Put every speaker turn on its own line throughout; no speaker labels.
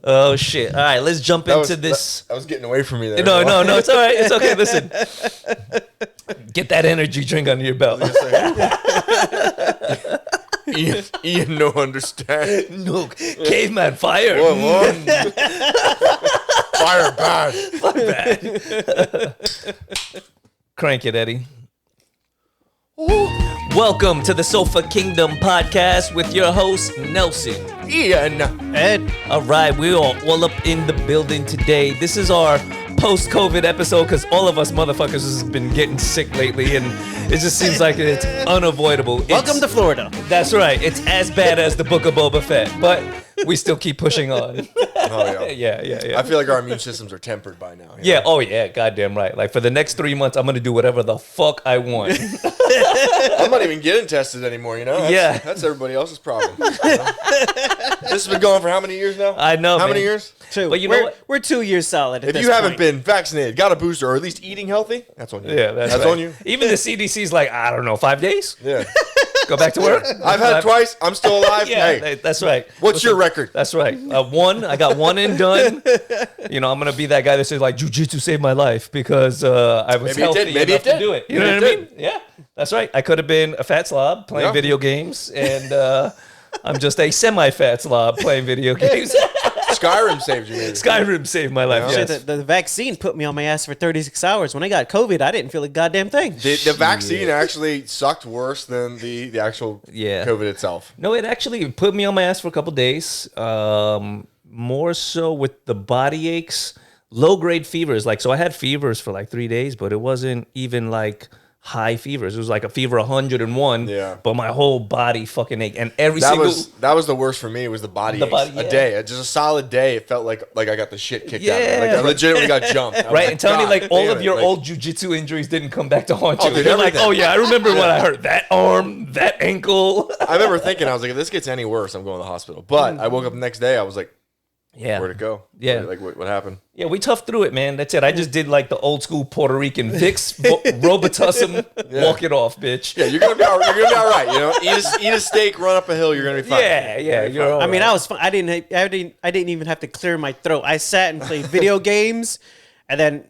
Oh shit! All right, let's jump into this.
I was getting away from me there.
No, it's all right. It's okay. Listen, get that energy drink under your belt.
Ian, no understand.
No, caveman fire.
What? Fire bad.
Fire bad. Crank it, Eddie. Welcome to the Sofa Kingdom podcast with your host, Nelson.
Ian.
Ed.
All right, we're all up in the building today. This is our post-COVID episode because all of us motherfuckers has been getting sick lately, and it just seems like it's unavoidable.
Welcome to Florida.
That's right. It's as bad as the Book of Boba Fett, but we still keep pushing on.
Oh, yeah.
Yeah.
I feel like our immune systems are tempered by now.
Yeah, oh yeah, goddamn right. Like for the next 3 months, I'm gonna do whatever the fuck I want.
I'm not even getting tested anymore, That's everybody else's problem. This has been going for how many years now?
I know,
How many years?
2.
But you know what?
We're 2 years solid at
If
this
you haven't
point.
been vaccinated, got a booster, or at least eating healthy, that's on you.
Yeah, that's right.
on you.
Even the CDC's like, I don't know, 5 days?
Yeah.
Go back to work?
I've had it twice. I'm still alive.
Yeah,
Hey,
that's right.
what's your record?
That's right. I got one and done. You know, I'm going to be that guy that says, like, jiu-jitsu saved my life because I was
Maybe it
healthy
did. Maybe
enough
it did.
to do it. You
Maybe
know
it
what I
did.
mean? Yeah, that's right. I could have been a fat slob playing
Yeah.
video games, and I'm just a semi-fat slob playing video games.
Skyrim saved you, maybe.
Skyrim saved my life,
Shit,
yes.
the vaccine put me on my ass for 36 hours. When I got COVID, I didn't feel a goddamn thing.
The vaccine actually sucked worse than the actual COVID itself.
No, it actually put me on my ass for a couple days. More so with the body aches, low-grade fevers. Like, so I had fevers for like 3 days, but it wasn't even like high fevers. It was like a fever 101.
Yeah.
But my whole body fucking ached, and every
That
single
was the worst for me. It was the body.
The
aches.
body,
A
yeah.
day, just a solid day. It felt like I got the shit kicked out of me. Like
Yeah.
I legitimately got jumped. I was
right,
like,
and tell me
God
like all
damn
of
it.
your
Like,
old jujitsu injuries didn't come back to haunt
Oh,
you.
dude,
You're like,
everything.
oh yeah, I remember when I hurt that arm, that ankle.
I remember thinking, I was like, if this gets any worse, I'm going to the hospital. But I woke up the next day, I was like,
Yeah.
where'd it go?
Yeah.
Like what happened?
Yeah, we toughed through it, man. That's it. I just did like the old school Puerto Rican Vicks, Robitussin, walk it off, bitch.
Yeah, you're gonna be all right. You know, eat a steak, run up a hill, you're gonna be fine.
Yeah, you're all
I mean,
right.
I was fine. I didn't even have to clear my throat. I sat and played video games, and then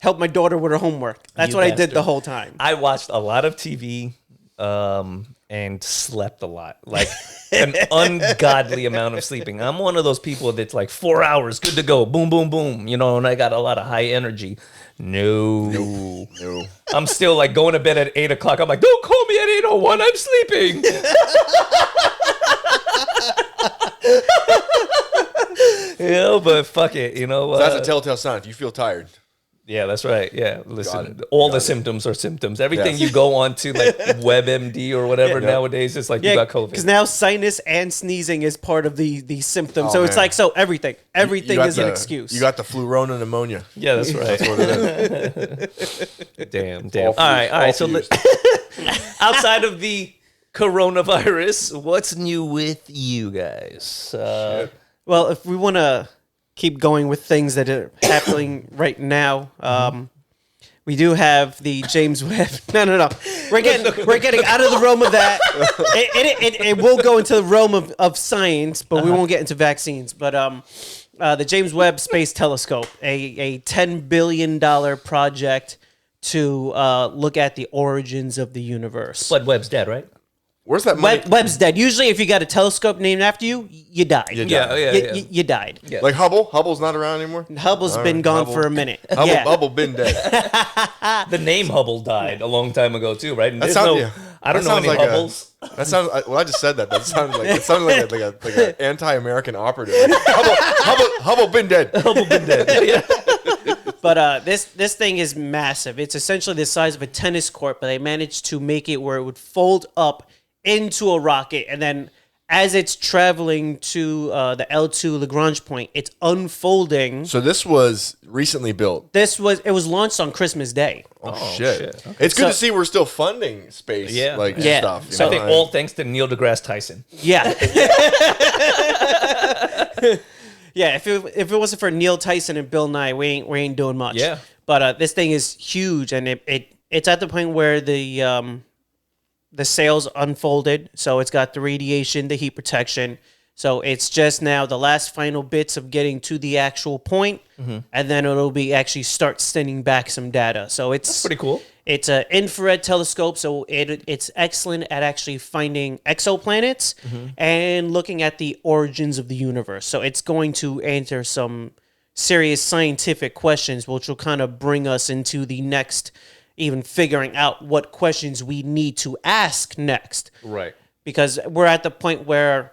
helped my daughter with her homework. That's
You
what I did
bastard.
the whole time.
I watched a lot of TV and slept a lot, like an ungodly amount of sleeping. I'm one of those people that's like 4 hours, good to go, boom, boom, boom, you know, and I got a lot of high energy. No. I'm still like going to bed at 8 o'clock. I'm like, don't call me at 8:01. I'm sleeping. You know, but fuck it, you know.
So that's a telltale sign. If you feel tired,
Yeah, that's right. Yeah, listen,
it.
all
Got
the
it.
symptoms are symptoms. Everything
Yes.
you go on to, like WebMD or whatever
Yeah.
nowadays, it's like you got
because
COVID.
now sinus and sneezing is part of the symptoms.
Oh,
so it's
man.
like everything
You got
is an
the-
excuse.
You got the flu, Rona, pneumonia.
Yeah, that's right.
That's what it is.
Damn.
All
All right.
fused.
So outside of the coronavirus, what's new with you guys?
Well, if we want to keep going with things that are happening right now, we do have the James Webb. No. We're getting out of the realm of that. It will go into the realm of science, but we won't get into vaccines. But the James Webb Space Telescope, a $10 billion project to look at the origins of the universe.
But Webb's dead, right?
Where's that money?
Webb's dead. Usually, if you got a telescope named after you, you died.
You
Yeah,
died.
You died.
Yeah.
Like Hubble? Hubble's not around anymore?
Hubble's been gone for a minute.
Hubble been dead.
The name Hubble died a long time ago too, right? And
That
there's
sounds-
no,
yeah.
I don't
That
know any
sounds like
Hubbles.
That sounds. Well, I just said that. That sounded like an anti-American operative. Hubble been dead.
Hubble been dead. Yeah.
But this thing is massive. It's essentially the size of a tennis court, but they managed to make it where it would fold up into a rocket, and then as it's traveling to the L2 Lagrange point, it's unfolding.
So this was recently built.
It was launched on Christmas Day.
Oh, shit.
shit.
It's good
So-
to see we're still funding space
Yeah.
Yeah.
stuff.
So
I think all thanks to Neil deGrasse Tyson.
Yeah. Yeah, if it wasn't for Neil Tyson and Bill Nye, we ain't doing much.
Yeah.
But this thing is huge, and it's at the point where the sails unfolded, so it's got the radiation, the heat protection. So it's just now the last final bits of getting to the actual point, and then it'll be actually start sending back some data. So
That's pretty cool.
It's an infrared telescope, so it's excellent at actually finding exoplanets and looking at the origins of the universe. So it's going to answer some serious scientific questions, which will kind of bring us into the next, even figuring out what questions we need to ask next.
Right.
Because we're at the point where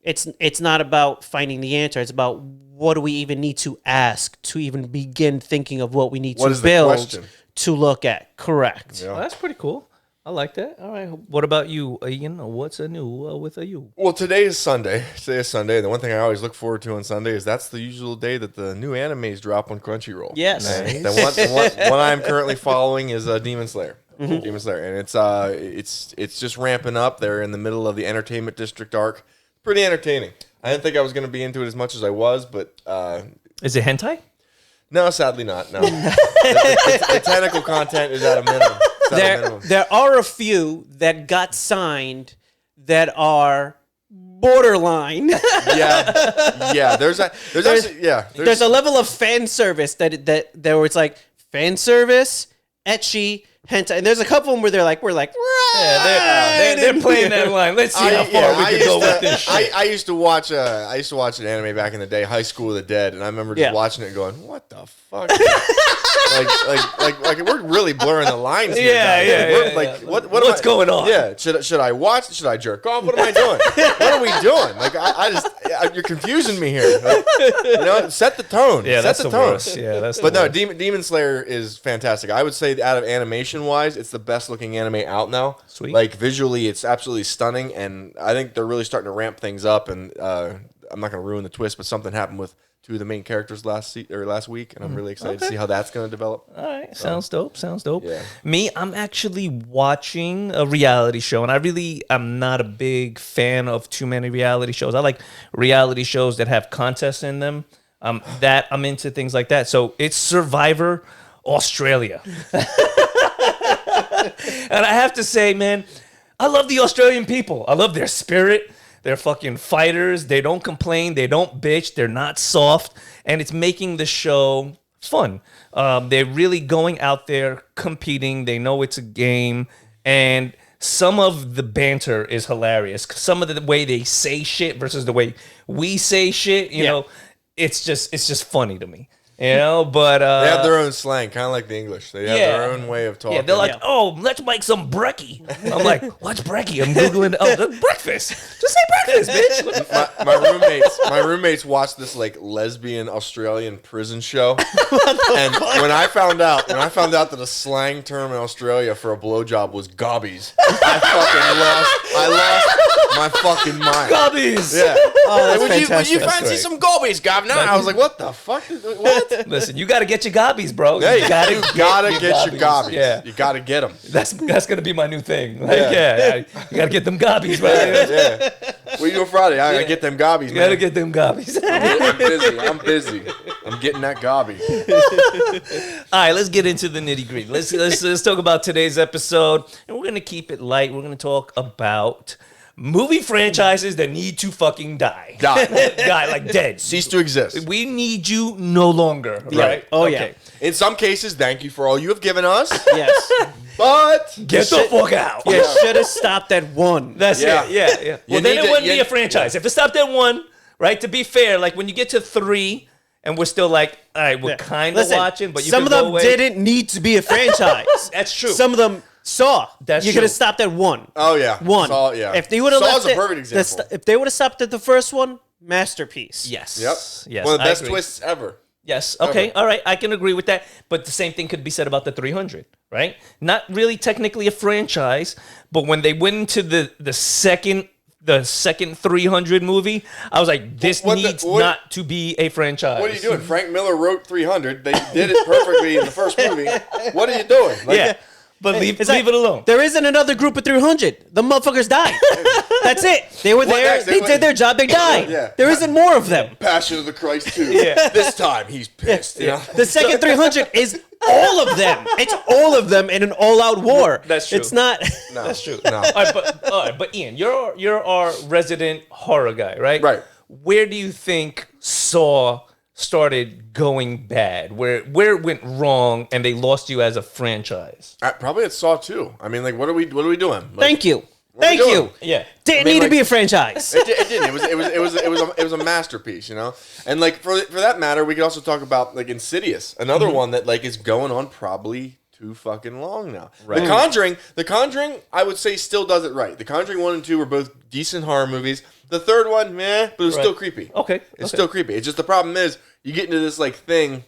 it's not about finding the answer. It's about what do we even need to ask to even begin thinking of what we need to build to look at. Correct.
Yeah. Well, that's pretty cool. I like that. All right. What about you? What's new with you?
Well, today is Sunday. The one thing I always look forward to on Sunday is that's the usual day that the new animes drop on Crunchyroll.
Yes.
Nice. The one I'm currently following is Demon Slayer. Demon Slayer, and it's just ramping up. They're in the middle of the entertainment district arc. Pretty entertaining. I didn't think I was going to be into it as much as I was, but
is it hentai?
No, sadly not. No, the technical content is at a minimum.
There are a few that got signed that are borderline.
Yeah. There's
a level of fan service that where it's like fan service, ecchi, hentai, and there's a couple of them where they're like,
they're playing that line. Let's see how far we can go with this shit.
I used to watch an anime back in the day, High School of the Dead, and I remember just watching it and going, what the fuck? like we're really blurring the lines here.
Yeah. What's going on?
Yeah. Should I watch? Should I jerk off? What am I doing? What are we doing? Like you're confusing me here. Like, set the tone.
Yeah,
set the tone.
Worst. Yeah, that's.
But no, Demon Slayer is fantastic. I would say out of animation wise, it's the best looking anime out now.
Sweet.
Like visually, it's absolutely stunning, and I think they're really starting to ramp things up. And I'm not going to ruin the twist, but something happened with two of the main characters last week, and I'm really excited to see how that's going to develop.
All right, sounds dope.
Yeah.
Me, I'm actually watching a reality show, and I'm not a big fan of too many reality shows. I like reality shows that have contests in them. I'm into things like that. So it's Survivor Australia. And I have to say, man, I love the Australian people. I love their spirit. They're fucking fighters. They don't complain. They don't bitch. They're not soft. And it's making the show fun. They're really going out there competing. They know it's a game. And some of the banter is hilarious. Some of the way they say shit versus the way we say shit, you know, it's just funny to me. But
they have their own slang, kind of like the English. They have their own way of talking.
Yeah, they're like, oh, let's make some brekkie. I'm like, what's brekkie? I'm googling. Oh, that's breakfast. Just say breakfast, bitch.
My roommates watched this like lesbian Australian prison show, and when I found out that a slang term in Australia for a blowjob was gobbies, I lost my fucking mind.
Gobbies.
Yeah.
Oh, that's fantastic.
Would you fancy some gobbies, governor? I was like, what the fuck? What?
Listen, you got to get your gobbies, bro.
Yeah, you gotta get your gobbies.
Yeah.
You gotta get them.
That's gonna be my new thing. Like, you gotta get them gobbies, bro.
Yeah. What are you doing Friday? I gotta get them gobbies, man.
You gotta get them gobbies.
I'm busy. I'm getting that gobby.
All right, let's get into the nitty gritty. Let's talk about today's episode, and we're gonna keep it light. We're gonna talk about movie franchises that need to fucking die. Die, like dead.
Cease to exist.
We need you no longer, right?
Oh,
okay.
In some cases, thank you for all you have given us.
Yes.
But
Get the fuck out.
You should have stopped at one.
That's it. Yeah. Well, then it wouldn't be a franchise. If it stopped at one, right, to be fair, like when you get to 3 and we're still like, all right, we're kind of watching, but you
some
can
of
go
them
away.
didn't need to be a franchise.
That's true.
Some of them Saw.
That's
you could have stopped at 1.
Oh yeah,
one.
Saw, yeah.
If they would have
Saw's
left
a perfect example.
if they would have stopped at the first one, masterpiece.
Yes.
Yep.
Yes.
One of the
I
best
agree.
twists ever.
Yes. Okay. All right. I can agree with that. But the same thing could be said about the 300, right? Not really technically a franchise, but when they went into the second 300 movie, I was like, this needs not to be a franchise.
What are you doing? Frank Miller wrote 300. They did it perfectly in the first movie. What are you doing? Like,
yeah. But leave
It's like,
it alone.
There isn't another group of 300. The motherfuckers died. That's it. They were there.
next?
They did their job. They died.
Yeah.
There isn't more of them.
Passion of the Christ 2.
Yeah.
This time he's pissed. You know?
The second 300 is all of them. It's all of them in an all-out war.
That's true.
It's not.
No,
That's true.
No.
All right, but Ian, you're our resident horror guy, right?
Right.
Where do you think Saw started going bad? Where it went wrong and they lost you as a franchise?
Probably it's Saw 2. I mean, like, what are we doing? Like,
Thank you.
what are we
Thank
doing?
you.
Yeah.
Didn't
I mean,
need
like-
to be a franchise.
It didn't. It was a masterpiece, you know. And like for that matter, we could also talk about like Insidious, another one that like is going on probably too fucking long now.
Right.
The Conjuring, I would say still does it right. The Conjuring 1 and 2 were both decent horror movies. The third one, meh, but it was still creepy.
Okay.
It's still creepy. It's just the problem is you get into this like thing.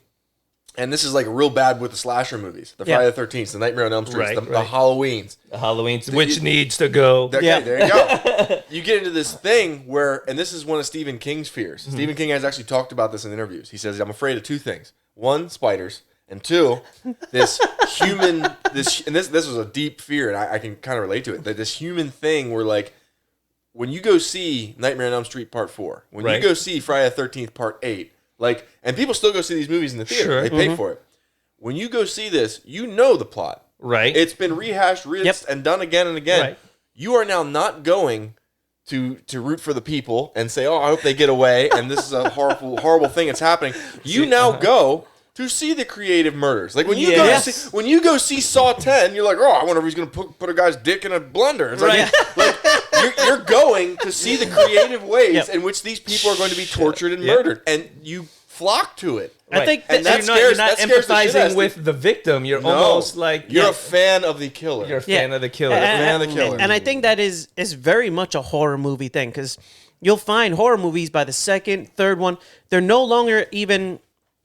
And this is like real bad with the slasher movies, the Friday the 13th, the Nightmare on Elm Street, the Halloweens.
The Halloween, which needs to go.
Okay, there you go. You get into this thing where, and this is one of Stephen King's fears. Stephen King has actually talked about this in interviews. He says, I'm afraid of two things. One, spiders. And two, this human, and this was a deep fear, and I can kind of relate to it, that this human thing where like, when you go see Nightmare on Elm Street Part 4, when you go see Friday the 13th Part 8, like, and people still go see these movies in the theater.
Sure.
They pay for it. When you go see this, you know the plot.
Right.
It's been rehashed, rinsed, and done again and again.
Right.
You are now not going to root for the people and say, "Oh, I hope they get away," and this is a horrible thing that's happening. You now go to see the creative murders. Like when you go see Saw 10, you're like, "Oh, I wonder if he's going to put a guy's dick in a blender." It's like you're going to see the creative ways in which these people are going to be tortured and murdered, and you flock to it.
I think
and
that
you're not empathizing with the victim. You're almost like
you're a fan of the killer.
You're a fan of the killer.
And I think that is very much a horror movie thing, because you'll find horror movies by the second, third one, they're no longer even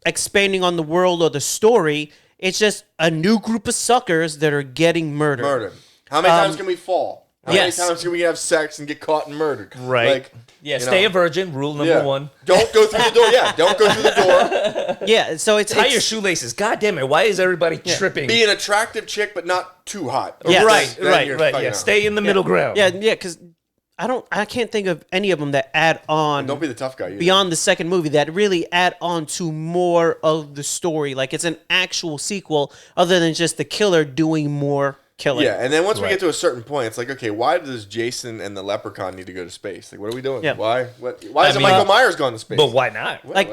expanding on the world or the story. It's just a new group of suckers that are getting murdered.
How many times can we fall? How many
Yes.
times can we have sex and get caught and murdered?
Right.
Like,
Stay a virgin. Rule number one.
Don't go through the door. Don't go through the door.
Yeah, so it's
Tie your shoelaces. God damn it! Why is everybody tripping?
Be an attractive chick, but not too hot.
Yes.
Right.
You're
Yeah.
fucking
Stay in the middle ground.
Yeah, because I can't think of any of them that add on.
Don't be the tough guy. Either.
Beyond the second movie that really add on to more of the story. Like it's an actual sequel other than just the killer doing more killing.
Yeah, and then once we get to a certain point, it's like, okay, why does Jason and the leprechaun need to go to space? Like, what are we doing?
Yeah.
Why isn't Michael Myers gone to space?
But why not?
Like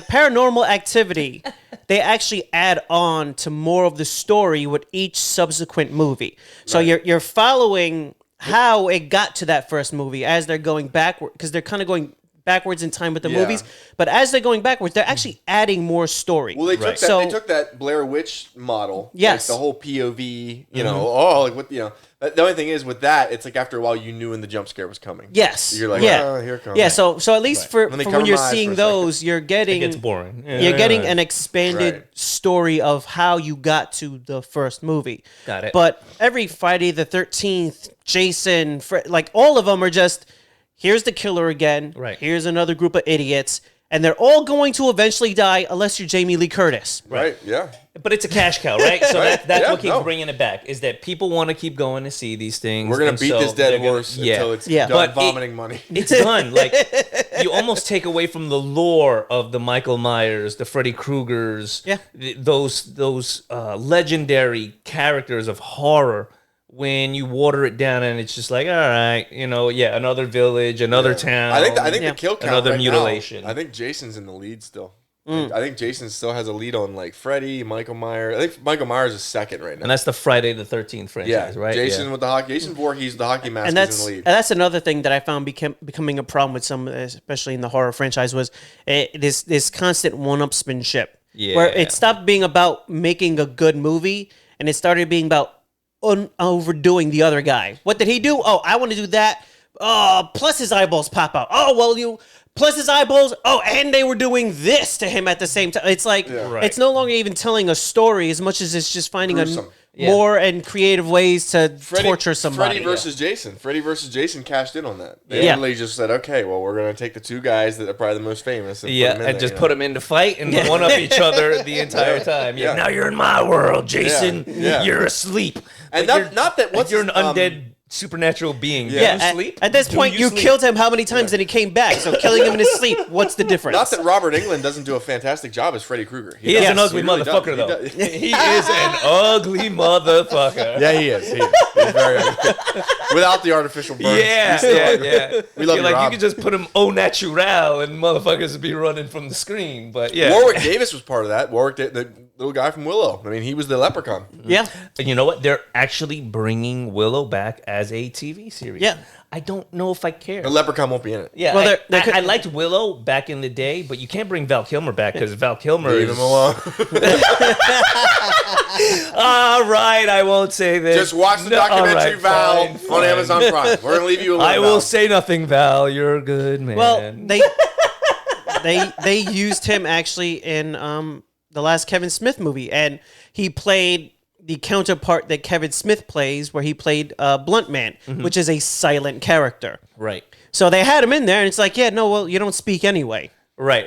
Paranormal Activity, they actually add on to more of the story with each subsequent movie. So you're following how it got to that first movie as they're going backward, because they're kind of going backwards in time with the movies. But as they're going backwards, they're actually adding more story.
Well, they took that. They took that Blair Witch model.
Yes.
Like the whole POV. You know, like what The only thing is with that, it's like after a while you knew when the jump scare was coming.
Yes.
You're like,
yeah.
oh, here it comes.
Yeah. So at least for
Let me
when
cover
you're
my eyes
seeing
for a second.
those, you're getting
It gets boring.
You're getting an expanded
Right.
story of how you got to the first movie.
Got it.
But every Friday the 13th, Jason, like all of them are just, here's the killer again.
Right.
Here's another group of idiots. And they're all going to eventually die unless you're Jamie Lee Curtis.
Right. Yeah.
But it's a cash cow, right? So
Right.
that's
Yeah,
what keeps
no.
bringing it back, is that people want to keep going to see these things.
We're gonna
and
beat
so
this
they're
dead
gonna-
horse until it's
Yeah.
done
But
vomiting money.
It's done. Like, you almost take away from the lore of the Michael Myers, the Freddy Kruegers,
Yeah.
those legendary characters of horror. When you water it down and it's just like, all right, another village, another town.
I think the kill count
Another
right
mutilation.
Now, I think Jason's in the lead still. I think Jason still has a lead on like Freddy, Michael Myers. I think Michael Myers is second right now.
And that's the Friday the 13th franchise, right?
Jason with the hockey. Jason Voorhees, the hockey mask,
And
is in the lead.
that's another thing that I found becoming a problem with some, especially in the horror franchise, was this constant one-upsmanship.
Yeah.
Where it stopped being about making a good movie and it started being about overdoing the other guy. What did he do? Oh, I want to do that. Oh, plus his eyeballs pop out. Oh, well, plus his eyeballs. Oh, and they were doing this to him at the same time. It's like,
Right.
it's no longer even telling a story as much as it's just finding
Gruesome.
more and creative ways to torture somebody.
Freddy versus Jason. Freddy versus Jason cashed in on that. They
Yeah.
literally just said, okay, well, we're going to take the two guys that are probably the most famous. And put them in
and
there,
just put them in to fight and one up each other the entire time. Yeah.
Yeah.
Now you're in my world, Jason.
Yeah.
You're asleep.
And
Like,
not that what's
you're an
his,
undead supernatural being.
Yeah.
Do
Yeah,
you sleep?
at this
Do
point, you
sleep?
killed him how many times and he came back? So killing him in his sleep, what's the difference?
Not that Robert Englund doesn't do a fantastic job as Freddy Krueger.
He is an
does.
ugly
He really
motherfucker,
does.
though.
He does.
He is an ugly motherfucker.
Yeah, he is. He's very ugly. Without the artificial burns.
Yeah,
He's still
yeah,
ugly.
yeah.
We love you,
like
Rob.
you could just put him au natural and motherfuckers would be running from the screen. But yeah,
Warwick Davis was part of that. The little guy from Willow. I mean, he was the leprechaun.
Yeah.
And you know what? They're actually bringing Willow back as a TV series.
Yeah.
I don't know if I care.
The leprechaun won't be in it.
Yeah,
Well,
I liked Willow back in the day, but you can't bring Val Kilmer back because Val Kilmer
Leave
is...
him alone.
All right, I won't say this.
Just watch the
No, all
documentary
right,
Val
fine,
on
fine.
Amazon Prime. We're gonna leave you alone.
I will
Val.
say nothing, Val. You're a good man.
Well, they used him actually in the last Kevin Smith movie, and he played the counterpart that Kevin Smith plays, where he played Blunt Man, which is a silent character.
right.
So they had him in there, and it's like, yeah, no, well, you don't speak anyway.
Right.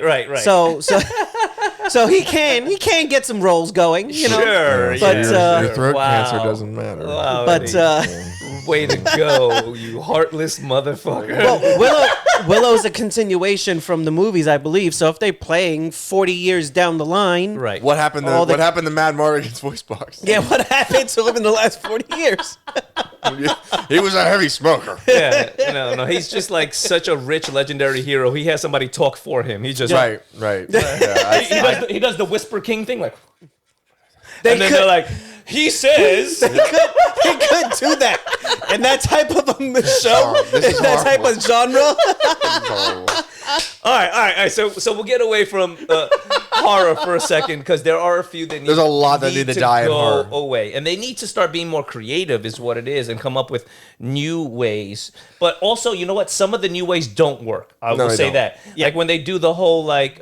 So he can get some roles going, you know.
Sure,
But
yeah.
Your throat
Wow.
cancer doesn't matter.
Wow,
but
way to go, you heartless motherfucker.
well, Willow's a continuation from the movies, I believe. So if they're playing 40 years down the line,
right.
What happened?
All the-
What happened to Mad Mardigan's voice box?
yeah, what happened to him in the last 40 years?
He was a heavy smoker.
Yeah, no. He's just like such a rich, legendary hero. He has somebody talk for him. He just
Right. Yeah,
he does the Whisper King thing, like,
They
and then
could-
they're like, he says,
He could do that. And that type of a show,
This is
that type
horrible.
of genre.
horrible.
all right. So we'll get away from horror for a second because there are a few that need,
There's a lot that need to die in
go
horror.
away, and they need to start being more creative, is what it is, and come up with new ways. But also, you know what? Some of the new ways don't work. I will
they
say
don't.
that. Like when they do the whole like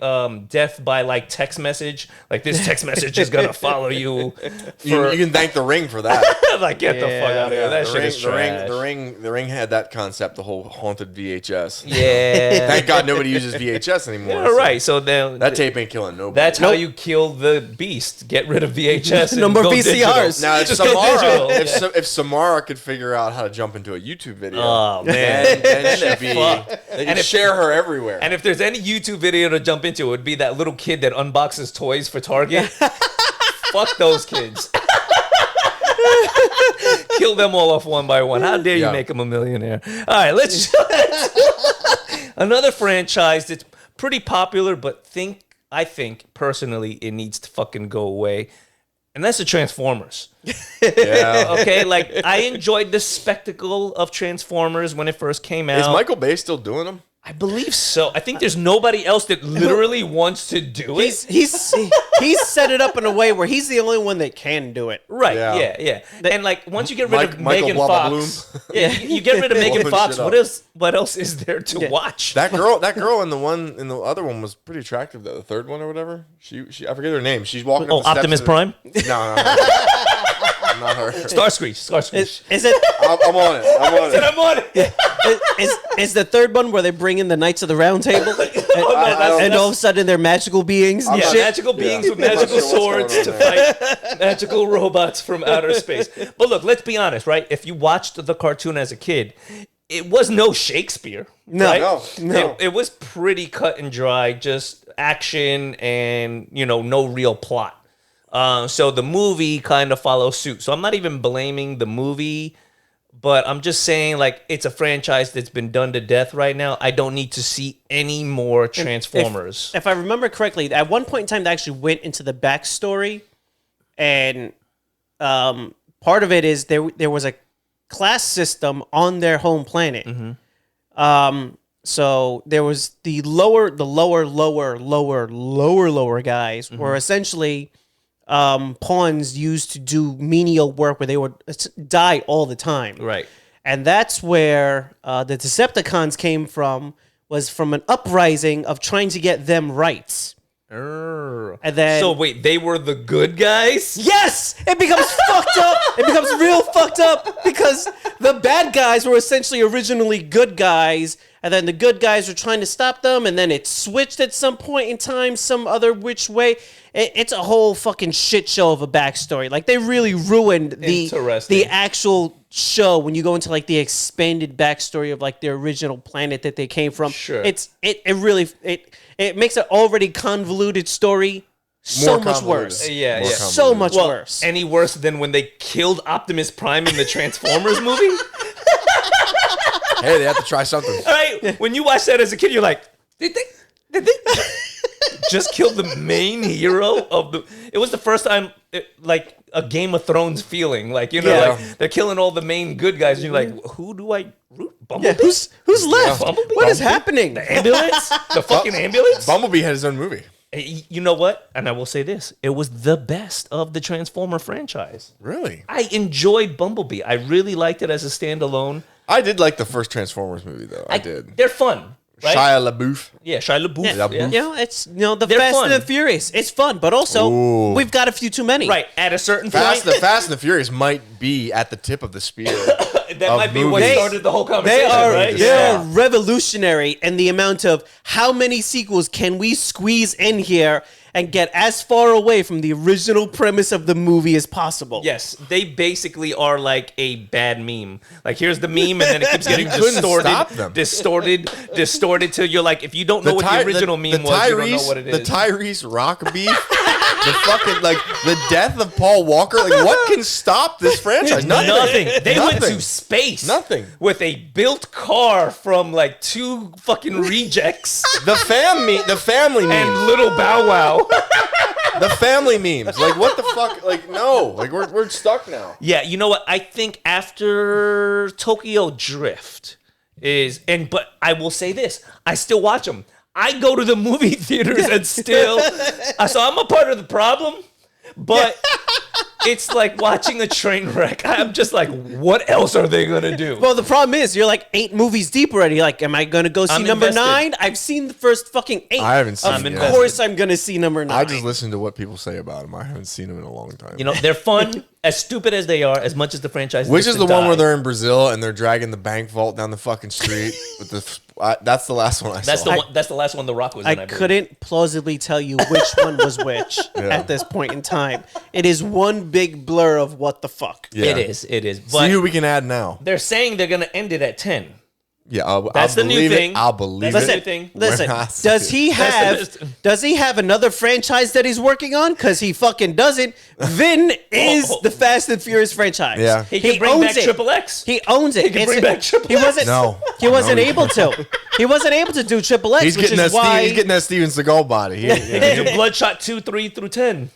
death by like text message, like this text message is gonna follow you. For,
You can thank the Ring for that.
like get the fuck out of here. That
the
shit
ring,
is trash.
the ring had that concept, the whole haunted VHS.
Yeah.
Thank God nobody uses VHS anymore.
All right. So then
That tape ain't killing nobody.
that's how you kill the beast. Get rid of VHS. And
No more
go
VCRs.
digital.
now if
Just go digital.
Samara, if Samara could figure out how to jump into a YouTube video,
Oh man.
then she'd be.
Fuck.
They
And
could
if-
share her everywhere.
And if there's any YouTube video to jump into, it would be that little kid that unboxes toys for Target. Fuck those kids. Kill them all off one by one. How dare you
Yeah.
make them a millionaire? All right, let's. Another franchise that's pretty popular, but I think personally it needs to fucking go away. And that's the Transformers.
yeah.
Okay, like I enjoyed the spectacle of Transformers when it first came out.
Is Michael Bay still doing them?
I believe so. I think there's nobody else that literally wants to do it.
He's set it up in a way where he's the only one that can do it.
Right,
Yeah.
yeah. And like once you get rid of
Michael
Megan
Blabba
Fox, yeah, you get rid of Megan
Blowing
Fox.
shit up.
What else is there to watch?
That girl in the other one was pretty attractive though. The third one or whatever. She I forget her name. She's walking.
Oh,
up the steps
Optimus
of
Prime,
No. Not her.
Starscreech.
Is it?
I'm on it.
I'm on it.
Is the third one where they bring in the Knights of the Round Table, and all of a sudden they're magical beings and
Yeah,
shit?
magical beings with
I'm not
magical
sure what's
swords to
going on
fight magical robots from outer space. But look, let's be honest, right? If you watched the cartoon as a kid, it was no Shakespeare.
No.
right?
No.
It was pretty cut and dry, just action and, no real plot. So the movie kind of follows suit. So I'm not even blaming the movie, but I'm just saying, like, it's a franchise that's been done to death right now. I don't need to see any more Transformers.
If I remember correctly, at one point in time, they actually went into the backstory, and part of it is there was a class system on their home planet. So there was the lower guys were essentially pawns used to do menial work where they would die all the time.
Right.
And that's where the Decepticons came from, was from an uprising of trying to get them rights. And then
So wait, they were the good guys?
yes, it becomes fucked up. It becomes real fucked up because the bad guys were essentially originally good guys, and then the good guys were trying to stop them, and then it switched at some point in time, some other which way. It's a whole fucking shit show of a backstory. Like they really ruined the actual show when you go into like the expanded backstory of like the original planet that they came from.
Sure.
It really makes an already convoluted story so much worse.
Yeah, yeah.
So much worse.
Any worse than when they killed Optimus Prime in the Transformers movie?
Hey, they have to try something.
All right, when you watch that as a kid, you're like, did they just kill the main hero of the? It was the first time, like a Game of Thrones feeling, like like they're killing all the main good guys, and you're like, who do I root? Bumblebee?
Yeah, who's left?
Bumblebee?
What is happening?
The ambulance? The fucking ambulance?
Bumblebee had his own movie.
You know what? And I will say this: it was the best of the Transformer franchise.
Really?
I enjoyed Bumblebee. I really liked it as a standalone.
I did like the first Transformers movie, though. I did.
They're fun. Right?
Shia LaBeouf.
Yeah, Shia LaBeouf.
Yeah.
Yeah.
You know, it's the
They're
Fast
fun.
and the Furious. It's fun, but also we've got a few too many.
Right. At a certain
Fast
point,
and the Furious might be at the tip of the spear.
that might be what
movies.
started the whole conversation, right?
They're revolutionary in the amount of how many sequels can we squeeze in here and get as far away from the original premise of the movie as possible.
Yes, they basically are like a bad meme. Like here's the meme, and then it keeps getting
couldn't stop them.
distorted till you're like, if you don't know what the original meme was, you don't know what it is.
The Tyrese Rock beef, the fucking the death of Paul Walker. Like, what can stop this franchise?
Nothing. They went
Nothing.
to space.
Nothing.
With a built car from like 2 fucking rejects
The family memes,
and Little Bow Wow.
the family memes. Like, what the fuck? Like, no. Like, we're stuck now.
Yeah, you know what? I think after Tokyo Drift but I will say this: I still watch them. I go to the movie theaters and still, so I'm a part of the problem, but it's like watching a train wreck. I'm just like, what else are they gonna do?
Well, the problem is you're like 8 movies deep already. Like, am I gonna go see
I'm
number
invested.
9? I've seen the first fucking 8.
I haven't seen
Of
it
yet.
course, I'm gonna see number 9.
I just listen to what people say about them. I haven't seen them in a long time.
You know, they're fun, as stupid as they are, as much as the franchise.
Which
needs
is the
to
one
die.
where they're in Brazil and they're dragging the bank vault down the fucking street with the. That's the last one I
That's
saw.
the one. That's the last one The Rock was in.
I
believe.
couldn't plausibly tell you which one was which at this point in time. It is one big blur of what the fuck.
Yeah.
It is.
See
But
who we can add now.
they're saying they're gonna end it at 10.
Yeah,
That's
I'll
the new
believe
thing.
It. I'll believe
That's
it.
the new thing.
Listen,
We're not
does he
That's
have does he have another franchise that he's working on? Because he fucking doesn't. Vin is the Fast and Furious franchise.
Yeah.
He can bring back
it.
Triple X.
He owns it.
He can bring back Triple
He
X.
wasn't.
No.
He wasn't
No, he
able to. He wasn't able to do Triple X,
He's
which
getting
is
that.
why
He's getting that Steven Seagal body.
He can do Bloodshot 2, 3 through 10.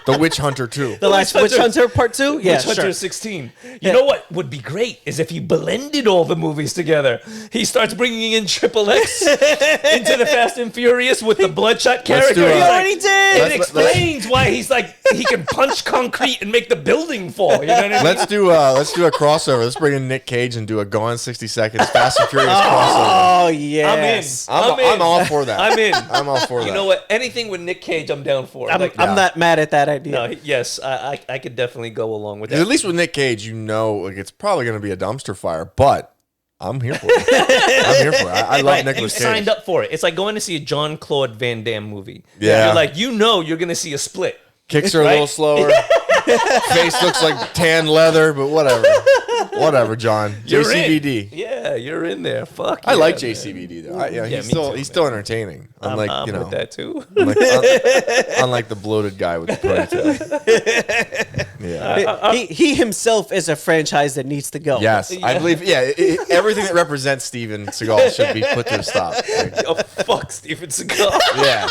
The Witch Hunter too.
the last Witch Hunter Part 2. Yeah,
Witch Hunter
sure.
16. You know what would be great is if he blended all the movies together. He starts bringing in Triple X into the Fast and Furious with the Bloodshot character.
do it.
He's
He
like-
already did.
It explains why he's like he can punch concrete and make the building fall. You know what I mean?
Let's do a crossover. Let's bring in Nick Cage and do a Gone 60 Seconds Fast and Furious crossover.
Oh yes.
I'm all for that.
I'm in.
I'm all for that.
You know what? Anything with Nick Cage, I'm down for.
I'm
Like,
not mad at that idea.
no, yes, I could definitely go along with that.
At least with Nick Cage, you know, like it's probably going to be a dumpster fire, but I'm here for it. I'm here for it. I love
You
Nicolas Cage.
signed up for it. It's like going to see a Jean-Claude Van Damme movie.
Yeah.
You're like, you're going to see a split.
Kicks are a
Right?
little slower. Face looks like tan leather, but whatever. Whatever, John.
You're
JCVD.
in. Yeah, you're in there. Fuck.
I like
man.
JCVD though.
Yeah,
He's
me
still
too,
he's
man.
still entertaining. Unlike
I'm with that too.
unlike the bloated guy with the ponytail. Yeah.
He himself is a franchise that needs to go.
Yes, I believe. Yeah, everything that represents Steven Seagal should be put to a stop. Like,
Oh, fuck Steven Seagal.
yeah.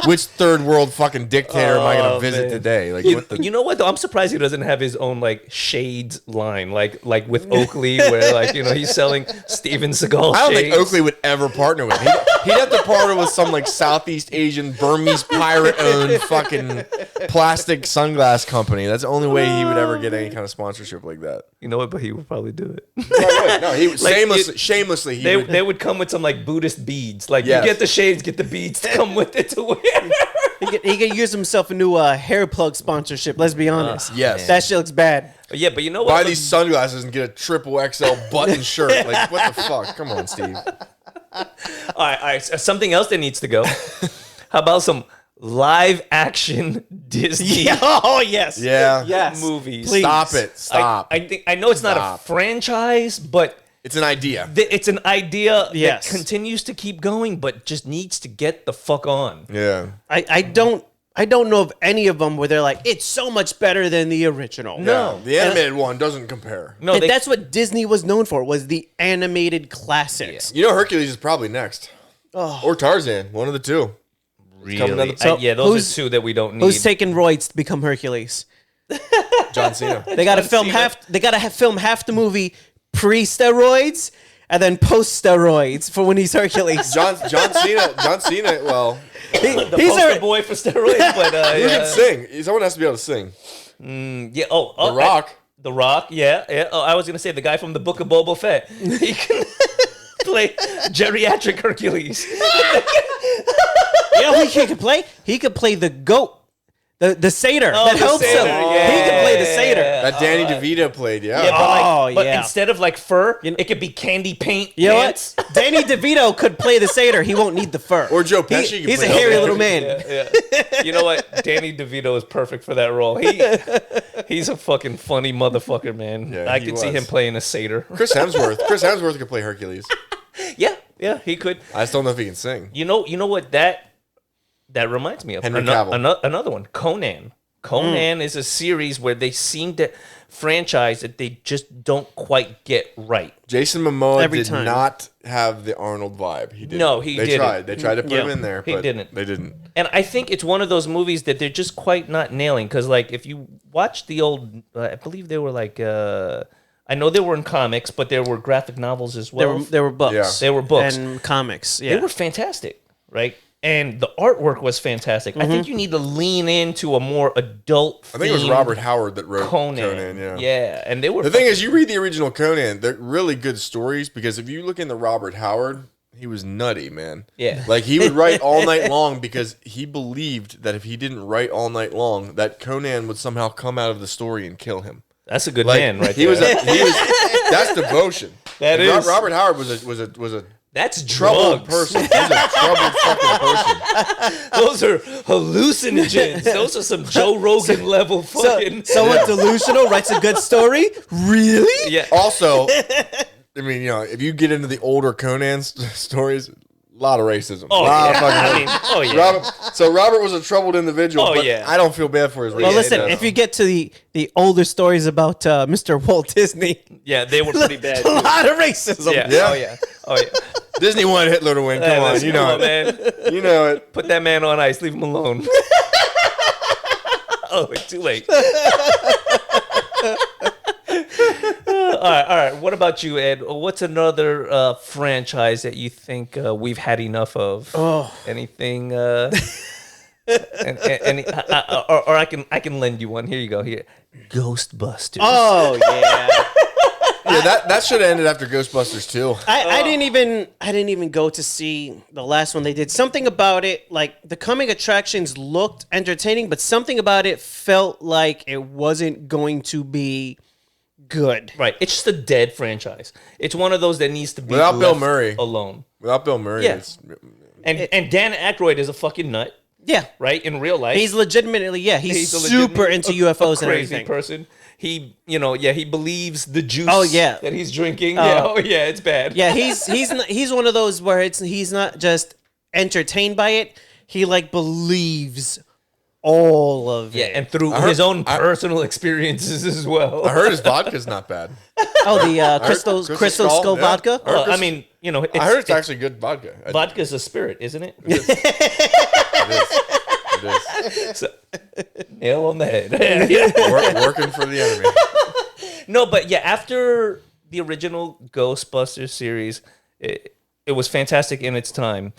which third world fucking dictator am I going to visit
man.
today? Like, what the?
You know what though? I'm surprised he doesn't have his own like shades line, like with Oakley, where like he's selling Steven Seagal.
I don't
shades.
think Oakley would ever partner with. He'd have to partner with some like Southeast Asian Burmese pirate-owned fucking plastic sunglass company. That's the only way he would ever get any kind of sponsorship like that.
You know what? But he would probably do it.
No, he would shamelessly.
They would come with some like Buddhist beads. Like
Yes.
you get the shades, get the beads to come with it to wear.
He could use himself a new hair plug sponsorship. Let's be honest.
Yes.
That shit looks bad.
Yeah, but you know what?
Buy these sunglasses and get a triple XL button shirt. Like, what the fuck? Come on, Steve.
All right. Something else that needs to go. How about some live action Disney
Oh yes.
Yeah.
Yes.
movies?
Please.
Stop it. Stop.
I know it's not
Stop.
a franchise, but
It's an idea.
it's an idea
Yes.
that continues to keep going, but just needs to get the fuck on.
Yeah.
I don't know of any of them where they're like, it's so much better than the original.
No.
The animated one doesn't compare.
No,
And that's what Disney was known for, was the animated classics.
You know, Hercules is probably next. Or Tarzan. One of the two.
really.
coming down the-
So
yeah, those
who's-
are two that we don't need.
Who's taking roids to become Hercules?
John Cena.
They got to film
Cena.
film half the movie pre-steroids and then post-steroids for when he's Hercules.
John Cena, well,
the
he's
poster
a-
boy for steroids, but
he
yeah.
can sing. Someone has to be able to sing.
Yeah. Oh,
The Rock.
The Rock. Yeah. Oh, I was gonna say the guy from the Book of Boba Fett. He can play geriatric Hercules.
You know who he could play? He could play the goat, the satyr that
the
helps
satyr,
him.
yeah.
He could play the satyr.
That Danny DeVito played,
Yeah, but
yeah.
instead of like fur, it could be candy paint.
You know
pants.
what? Danny DeVito could play the satyr. He won't need the fur.
Or Joe Pesci could
He's a
play
hairy
the-
little man.
Yeah. You know what? Danny DeVito is perfect for that role. He's a fucking funny motherfucker, man.
Yeah,
I
he
could see
was.
him playing a satyr.
Chris Hemsworth could play Hercules.
Yeah, he could.
I just don't know if he can sing.
You know what that reminds me of?
Henry Cavill.
Another one, Conan. Conan is a series where they seem to franchise that they just don't quite get right.
Jason Momoa
Every
did
time.
not have the Arnold vibe. He didn't.
No, he
they
didn't.
tried. They tried to put him in there,
He
but
didn't.
They didn't.
And I think it's one of those movies that they're just quite not nailing. Because, like, if you watch the old, I believe they were like, I know they were in comics, but there were graphic novels as well.
There were books.
Yeah.
They were books.
and comics. Yeah.
They were fantastic, right? And the artwork was fantastic. I think you need to lean into a more adult.
I think it was Robert Howard that wrote
Conan.
Conan.
Yeah, and they were.
The thing is, you read the original Conan, they're really good stories because if you look into Robert Howard, he was nutty, man.
Yeah.
Like, he would write all night long because he believed that if he didn't write all night long, that Conan would somehow come out of the story and kill him.
That's a good
Like,
man, right
he
there.
was that's devotion.
That
And
is.
Robert Howard was a
That's
troubled
drugs.
person. He's a troubled fucking person.
Those are hallucinogens. Those are some Joe Rogan level fucking.
Someone delusional writes a good story? Really?
yeah.
Also, I mean, if you get into the older Conan stories, a lot of racism.
Oh,
Lot
yeah.
of fucking
I mean,
racism.
oh, yeah.
Robert was a troubled individual.
Oh,
but
yeah.
I don't feel bad for his racism.
Well,
Yeah,
listen,
it does.
if you get to the older stories about Mr. Walt Disney,
Yeah, they were pretty bad.
a
Too.
lot of racism.
Yeah.
Yeah.
Oh, yeah. Oh, yeah.
Disney wanted Hitler to win. Come on,
Listen,
you know
come on,
it.
man.
You know it.
Put that man on ice. Leave him alone. Oh, it's too late. All right. What about you, Ed? What's another franchise that you think we've had enough of?
Oh.
Anything? Or I can lend you one. Here you go. Here, Ghostbusters.
Oh yeah.
Yeah, that should have ended after Ghostbusters 2.
I didn't even go to see the last one they did. Something about it, like the coming attractions looked entertaining, but something about it felt like it wasn't going to be good.
Right. It's just a dead franchise. It's one of those that needs to be
Without Bill
left
Murray.
alone.
Without Bill Murray,
Yeah.
it's...
And Dan Aykroyd is a fucking nut,
Yeah.
right? In real life,
He's legitimately, he's
a
super
legitimate-
into
a
UFOs and
crazy
everything.
person. He, he believes the juice.
Oh, yeah.
that he's drinking. It's bad.
Yeah, he's one of those where he's not just entertained by it. He like believes all of
Yeah,
it.
and through his own personal experiences as well.
I heard his vodka's not bad.
Oh, the Crystal
Crystal
Skull
Skull, yeah.
vodka.
Well, I mean,
I heard it's actually good vodka.
vodka's a spirit, isn't it?
It is.
So, nail on the head. Yeah.
Working for the enemy.
No, but yeah, after the original Ghostbusters series, it was fantastic in its time.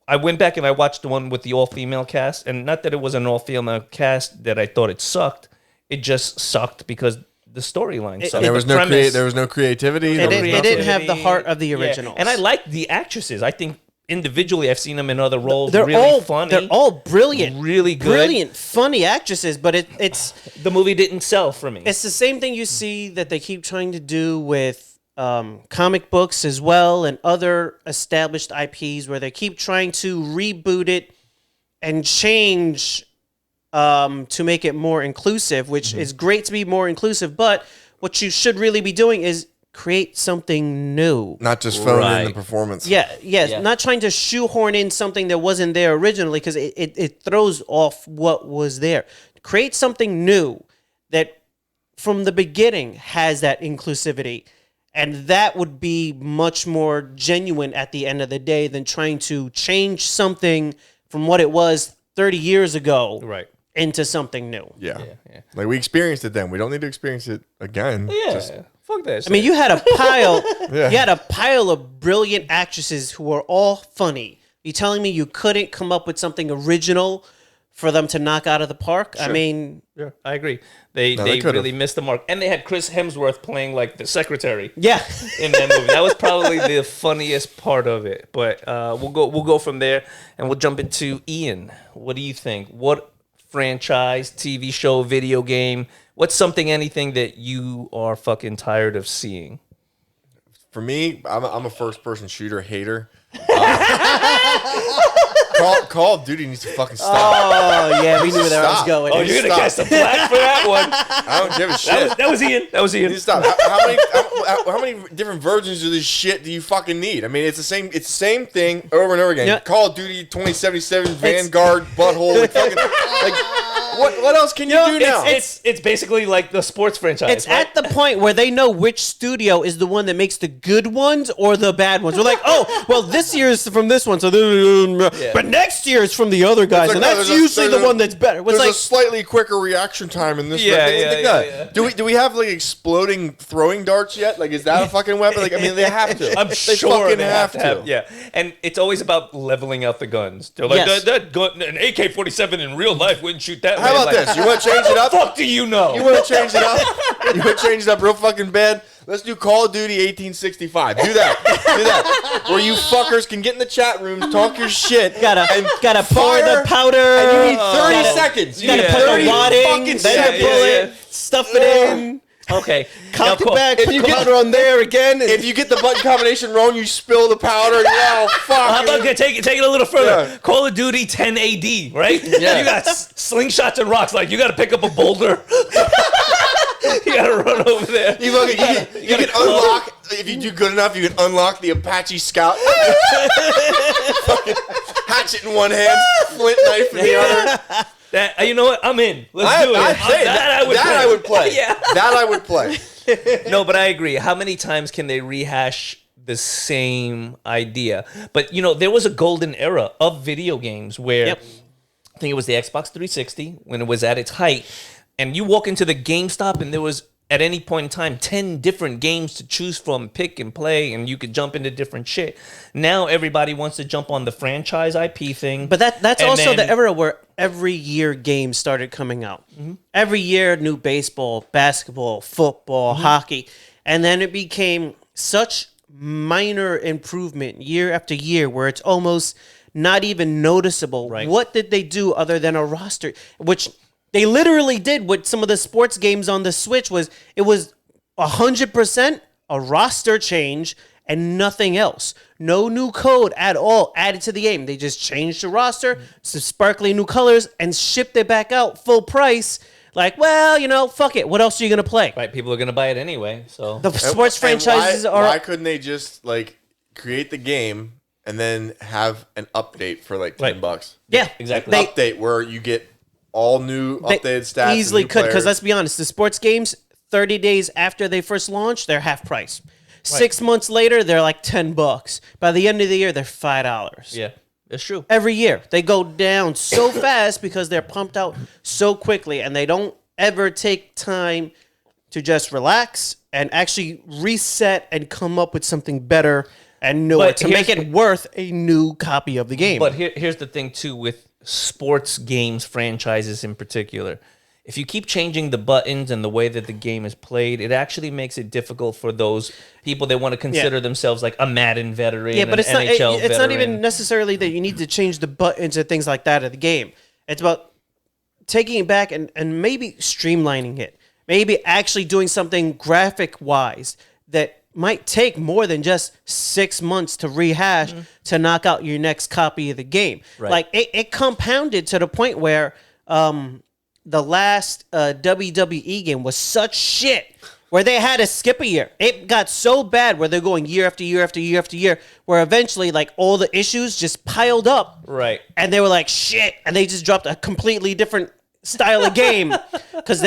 I went back and I watched the one with the all-female cast, and not that it was an all-female cast that I thought it sucked. It just sucked because the storyline sucked.
There was no creativity.
It didn't have the heart of the originals.
Yeah. And I like the actresses. I think individually I've seen them in other roles.
They're
really
all
funny.
They're all brilliant.
Really good.
Brilliant, funny actresses, but it's
the movie didn't sell for me.
It's the same thing you see that they keep trying to do with comic books as well and other established IPs where they keep trying to reboot it and change to make it more inclusive, which is great to be more inclusive, but what you should really be doing is create something new.
Not just phone in the performance.
Yeah, not trying to shoehorn in something that wasn't there originally because it throws off what was there. Create something new that from the beginning has that inclusivity. And that would be much more genuine at the end of the day than trying to change something from what it was 30 years ago into something new.
Yeah. Like we experienced it then. We don't need to experience it again.
Yeah. Fuck that shit.
I mean, you had a pile you had a pile of brilliant actresses who were all funny. You telling me you couldn't come up with something original for them to knock out of the park?
Sure.
I mean,
yeah, I agree. They really missed the mark, and they had Chris Hemsworth playing like the secretary.
Yeah,
in that movie, that was probably the funniest part of it. But we'll go from there, and we'll jump into Ian. What do you think? What franchise, TV show, video game? What's anything that you are fucking tired of seeing?
For me, I'm a first-person shooter hater. Call of Duty needs to fucking stop.
Oh, yeah, we knew where that was going.
Oh, you're going to catch the flag for that one.
I don't give a shit.
That was Ian.
You need to stop. How many different versions of this shit do you fucking need? I mean, it's the same thing over and over again.
Yeah.
Call of Duty 2077, Vanguard, butthole, what else can you do now?
It's basically like the sports franchise.
It's at the point where they know which studio is the one that makes the good ones or the bad ones. We're like, oh, well, this year's from this one, so but next year is from the other guys, and that's usually the one that's better.
There's a slightly quicker reaction time in this.
Yeah.
Do we have like exploding throwing darts yet? Like, is that a fucking weapon? Like, I mean, they have to.
I'm sure they have to. Yeah, and it's always about leveling out the guns. They're like, that gun, an AK-47 in real life wouldn't shoot that.
How about this? You want to change it up?
What the fuck do you know?
You want to change it up? You want to change it up real fucking bad? Let's do Call of Duty 1865. Do that. Where you fuckers can get in the chat rooms, talk your shit.
Gotta pour the powder.
And you need 30 seconds.
You gotta put the wad in, then the bullet, stuff it in.
Okay.
Cock it back,
if
put
you
the
get
powder on there again.
If you get the button combination wrong, you spill the powder. And fuck.
How about take it a little further? Yeah. Call of Duty 10 AD, right? Yeah. You got slingshots and rocks. Like, you got to pick up a boulder. You got to run over there.
You can unlock, if you do good enough, you can unlock the Apache Scout. Fucking hatchet in one hand, flint knife in the other.
You know what? I'm in. Let's do it.
I would play. Yeah. That I would play.
No, but I agree. How many times can they rehash the same idea? But, there was a golden era of video games where I think it was the Xbox 360 when it was at its height. And you walk into the GameStop and there was, at any point in time, 10 different games to choose from, pick and play, and you could jump into different shit. Now everybody wants to jump on the franchise IP thing.
But that's also the era where every year games started coming out. Mm-hmm. Every year, new baseball, basketball, football, hockey. And then it became such minor improvement year after year where it's almost not even noticeable. Right. What did they do other than a roster? Which they literally did with some of the sports games on the Switch. It was 100% a roster change and nothing else. No new code at all added to the game. They just changed the roster, some sparkly new colors, and shipped it back out full price. Like, well, fuck it. What else are you going to play?
Right, people are going to buy it anyway. So
the sports franchises are...
Why couldn't they just, create the game and then have an update for, $10?
Yeah,
exactly.
Update where you get all new updated stats.
Easily could, because let's be honest, the sports games, 30 days after they first launch, they're half price. Right. 6 months later, they're like $10. By the end of the year, they're $5.
Yeah. It's true.
Every year. They go down so fast because they're pumped out so quickly, and they don't ever take time to just relax and actually reset and come up with something better and newer to make it worth a new copy of the game.
But here's the thing, too, with sports games franchises in particular. If you keep changing the buttons and the way that the game is played, it actually makes it difficult for those people that want to consider themselves like a Madden veteran.
Yeah, but it's
NHL
not. It's not
veteran.
even necessarily that you need to change the buttons and things like that of the game. It's about taking it back and maybe streamlining it. Maybe actually doing something graphic wise that might take more than just 6 months to rehash to knock out your next copy of the game.
Right.
Like it compounded to the point where the last WWE game was such shit where they had to skip a year. It got so bad where they're going year after year after year after year, where eventually like all the issues just piled up.
Right.
And they were like, shit. And they just dropped a completely different style of game because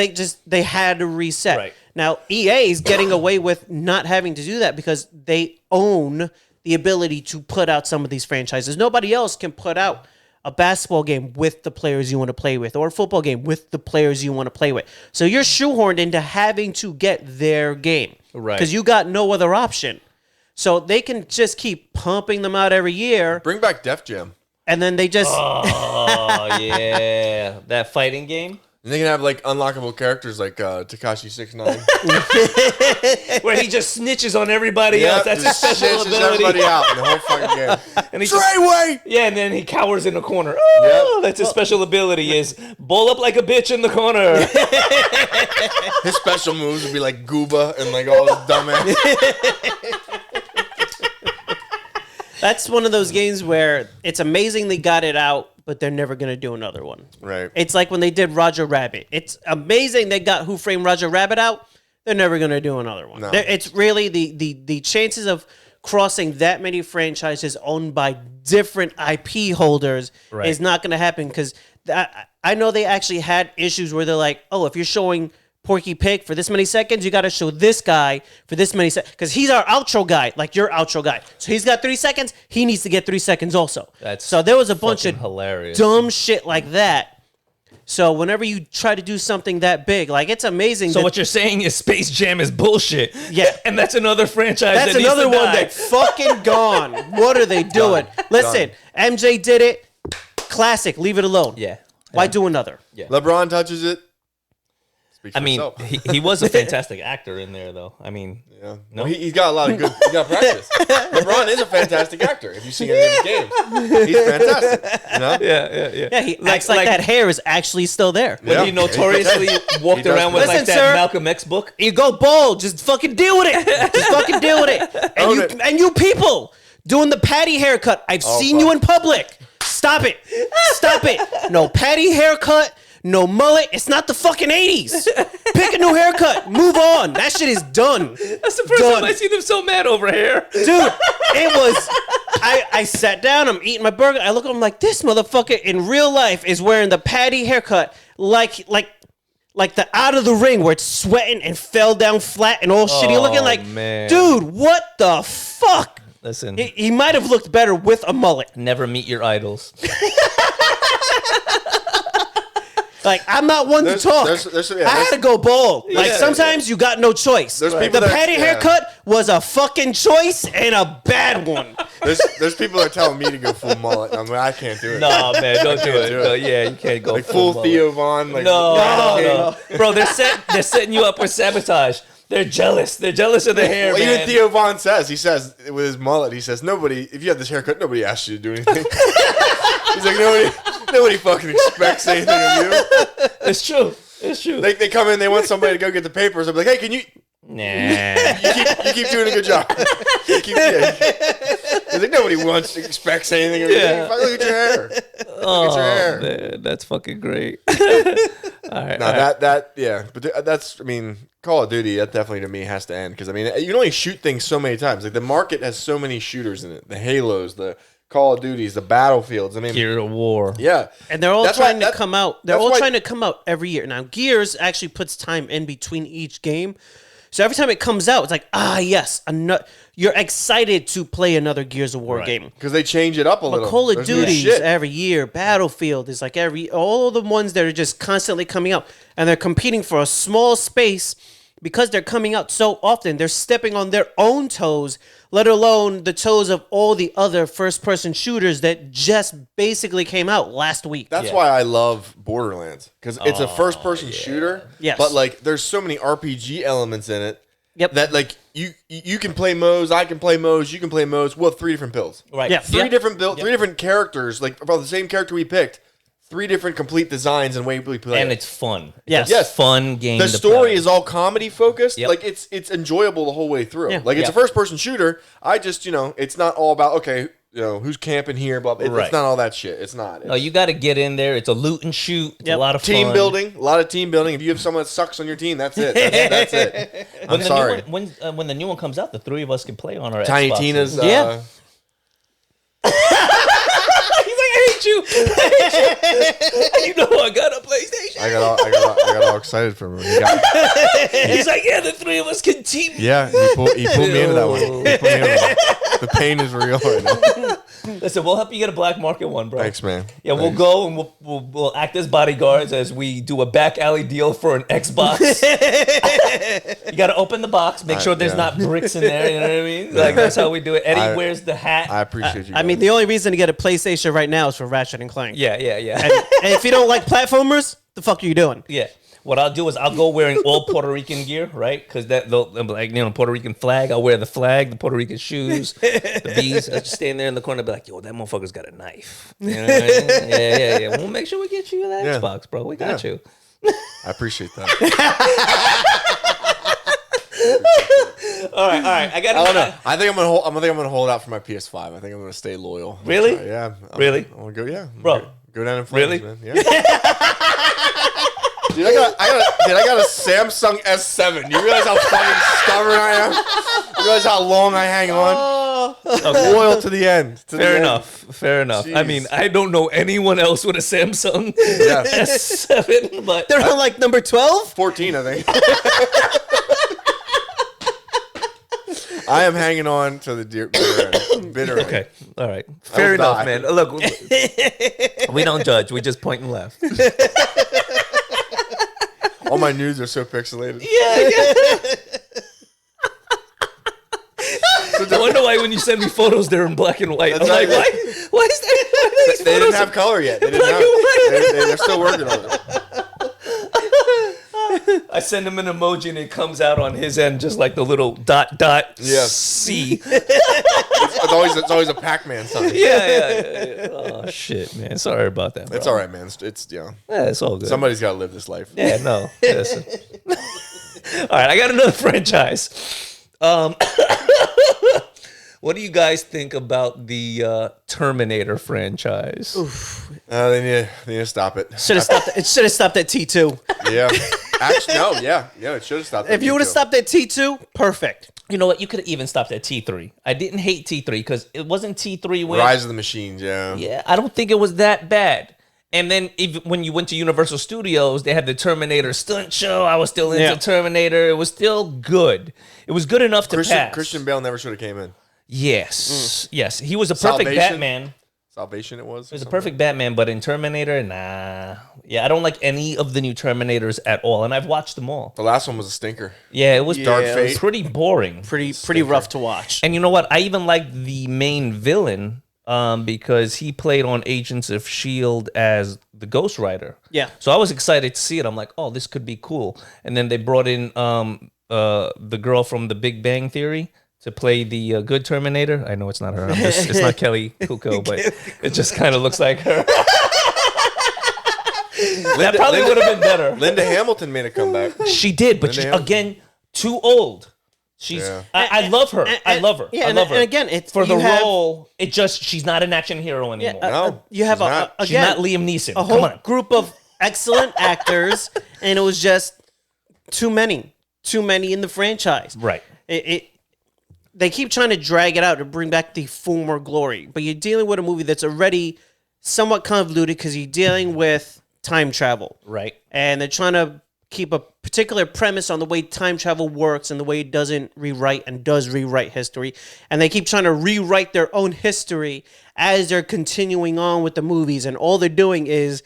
they had to reset.
Right.
Now, EA is getting away with not having to do that because they own the ability to put out some of these franchises. Nobody else can put out a basketball game with the players you want to play with, or a football game with the players you want to play with. So you're shoehorned into having to get their game.
Right.
Because you got no other option. So they can just keep pumping them out every year,
Bring back Def Jam.
and then they just...
Oh, yeah. That fighting game?
And they can have like unlockable characters like Tekashi 6ix9ine.
Where he just snitches on everybody else. That's his
just
special
snitches
ability.
everybody out in the whole fucking game.
And he
Treyway!
yeah, and then he cowers in a corner. Oh, that's his special ability is ball up like a bitch in the corner.
His special moves would be like Gooba and like all his dumbass.
That's one of those games where it's amazing they got it out, but they're never going to do another one.
Right.
It's like when they did Roger Rabbit. It's amazing they got Who Framed Roger Rabbit out. They're never going to do another one.
No.
It's really the chances of crossing that many franchises owned by different IP holders is not going to happen because I know they actually had issues where they're like, oh, if you're showing Porky Pig for this many seconds, you got to show this guy for this many seconds because he's our outro guy, like your outro guy. So he's got 3 seconds. He needs to get 3 seconds also. So there was a bunch of
hilarious
dumb shit like that. So whenever you try to do something that big, like it's amazing.
So what you're saying is Space Jam is bullshit.
Yeah.
And that's another franchise
That's
that
another
needs to
one
die.
that's fucking gone. What are they doing? Listen, MJ did it. Classic. Leave it alone.
Yeah.
Why do another?
LeBron touches it. Speaks
I
for
mean,
himself.
he was a fantastic actor in there, though. I mean,
Yeah.
No?
Well, he's got a lot of good. He's got practice. LeBron is a fantastic actor. If you see any of his games, he's fantastic. You know?
Yeah, he acts like that hair is actually still there.
when
Yeah.
he notoriously walked
does.
around with
Listen,
like that
sir.
Malcolm X book.
You go bold. Just fucking deal with it. Just fucking deal with it.
Own it.
And you people doing the patty haircut. I've seen you in public. Stop it. Stop it. No patty haircut. No mullet. It's not the fucking 80s. Pick a new haircut. Move on. That shit is done.
That's the first time I see them so mad over hair.
Dude, it was... I sat down. I'm eating my burger. I look at him like, this motherfucker in real life is wearing the patty haircut like the Out of the Ring where it's sweating and fell down flat and all shitty looking. Like,
man.
dude, what the fuck?
Listen,
He might have looked better with a mullet.
never meet your idols.
Like, I'm not one to talk. I had to go bald. Like, sometimes you got no choice.
There's
The
people that-
patty haircut was a fucking choice and a bad one.
There's people that are telling me to go full mullet. I'm like, I can't do it.
No, man, don't do it.
do it.
No, yeah, you can't go
Like full
mullet.
Theo Von. Like,
No. Bro, they're setting you up with sabotage. They're jealous. They're jealous of the hair,
Well,
man.
even Theo Von says, with his mullet, he says, if you have this haircut, nobody asks you to do anything. He's like, nobody fucking expects anything of you.
It's true. It's true.
They come in, they want somebody to go get the papers. I'm like, hey, can you?
Nah.
You keep doing a good job. He's like, nobody expects anything of you.
Yeah.
Look at your hair.
Oh,
your hair.
man, that's fucking great. All right.
No, that's, I mean, Call of Duty, that definitely to me has to end. Because, I mean, you can only shoot things so many times. Like, the market has so many shooters in it. The Halos, the Call of Duties, the Battlefields. I mean,
Gear of War.
yeah.
And they're all
That's
trying
why-
to come out. They're
that's
all
why-
trying to come out every year. Now, Gears actually puts time in between each game. So every time it comes out, it's like, yes, you're excited to play another Gears of War game.
Because they change it up a little.
But Call of
There's new
Duty
shit.
every year, Battlefield is like all the ones that are just constantly coming out, and they're competing for a small space because they're coming out so often. They're stepping on their own toes, let alone the toes of all the other first-person shooters that just basically came out last week.
That's why I love Borderlands, because it's a first-person shooter.
Yes.
But like, there's so many RPG elements in it.
Yep.
That like you can play modes, I can play modes, you can play modes. We'll have 3 different builds.
Right.
Yeah.
Three different builds, 3 different characters, like about the same character we picked. 3 different complete designs and way we play.
And
it.
it's fun.
Yes.
It's a fun game.
The
to
story
play.
is all comedy focused.
Yep.
Like it's enjoyable the whole way through.
Yeah.
Like it's
Yeah.
a first person shooter. I just it's not all about who's camping here, blah blah.
Right.
It's not all that shit. It's not.
No, you got to get in there. It's a loot and shoot. It's a lot of
Team
fun.
building, a lot of team building. If you have someone that sucks on your team, that's it. That's it. I'm sorry.
When the new one comes out, the 3 of us can play on our
Tiny
Xboxes.
Tina's.
Yeah.
He's like, I hate you. You know I got a PlayStation.
I got all excited for him.
He's like, yeah, the 3 of us can team.
Yeah, he pulled me into that one. He pulled me into that one. The pain is real right now.
Listen, we'll help you get a black market one, bro.
Thanks, man.
Yeah, we'll go and we'll act as bodyguards as we do a back alley deal for an Xbox. You got to open the box, make sure there's not bricks in there. You know what I mean? Like that's how we do it. Eddie wears the hat.
I appreciate you.
I mean, the only reason to get a PlayStation right now is for Ratchet and Clank.
Yeah.
And if you don't like platformers, the fuck are you doing?
Yeah. What I'll do is I'll go wearing all Puerto Rican gear, right? Because Puerto Rican flag. I'll wear the flag, the Puerto Rican shoes, the bees. I'll just stand there in the corner and be like, yo, that motherfucker's got a knife. You know what I mean? Yeah. We'll make sure we get you that Xbox, bro. We got you.
I appreciate that.
All right. I
don't know. I think I'm gonna hold out for my PS5. I think I'm gonna stay loyal.
Really?
Yeah.
Really?
I'm gonna go. Yeah,
Bro.
Go down in flames,
Really?
man. Yeah. Dude, I got a Samsung S7. You realize how fucking stubborn I am? You realize how long I hang on? Loyal to the end.
Fair enough.
Jeez.
I mean, I don't know anyone else with a Samsung
Yeah.
S7, but
They're on like number 12?
14, I think. I am hanging on to the bitter end.
okay. All right. Fair enough, man. Look, we don't judge. We just point and laugh.
All my nudes are so pixelated.
Yeah. I wonder why when you send me photos, they're in black and white.
That's
I'm like,
right.
why is that?
They didn't have color yet. They're still working on it.
I send him an emoji and it comes out on his end just like the little dot C.
It's always a Pac-Man sign.
Yeah. Oh shit, man. Sorry about that.
It's
bro.
all right, man. It's
Yeah, it's all good.
somebody's got to live this life.
Yeah, no. Listen. All right, I got another franchise. What do you guys think about the Terminator franchise?
They need to stop it.
Should have stopped. It should have stopped at T2.
Yeah. Actually, no. Yeah. It should have stopped.
If you would have stopped at T2, perfect.
You know what? You could have even stopped at T3. I didn't hate T3 because it wasn't T3 when...
Rise of the Machines, yeah.
Yeah, I don't think it was that bad. And then even when you went to Universal Studios, they had the Terminator stunt show. I was still into Terminator. It was still good. It was good enough to pass.
Christian Bale never should have came in.
Yes. Yes. He was a perfect Batman.
Salvation it was.
He was a perfect Batman, but in Terminator, nah. Yeah, I don't like any of the new Terminators at all, and I've watched them all.
The last one was a stinker.
Yeah, it was
Dark
it
Fate.
was pretty boring.
Pretty rough to watch.
And you know what? I even liked the main villain because he played on Agents of S.H.I.E.L.D. as the Ghost Rider.
Yeah.
So I was excited to see it. I'm like, oh, this could be cool. And then they brought in the girl from The Big Bang Theory to play the good Terminator. I know it's not her. It's not Kelly Kuko, but it just kind of looks like her. That probably would have been better.
Linda Hamilton made a comeback.
She did, but again, too old. She's.
Yeah.
I love her. I love her.
Yeah,
I love her.
And again, it's
for the role. It just she's not an action hero anymore.
No,
you have
she's not.
She's
again
not Liam Neeson.
a whole
Come on.
group of excellent actors, and it was just too many in the franchise.
Right.
They keep trying to drag it out to bring back the former glory, but you're dealing with a movie that's already somewhat convoluted because you're dealing with time travel.
Right.
And they're trying to keep a particular premise on the way time travel works and the way it doesn't rewrite and does rewrite history. And they keep trying to rewrite their own history as they're continuing on with the movies. And all they're doing is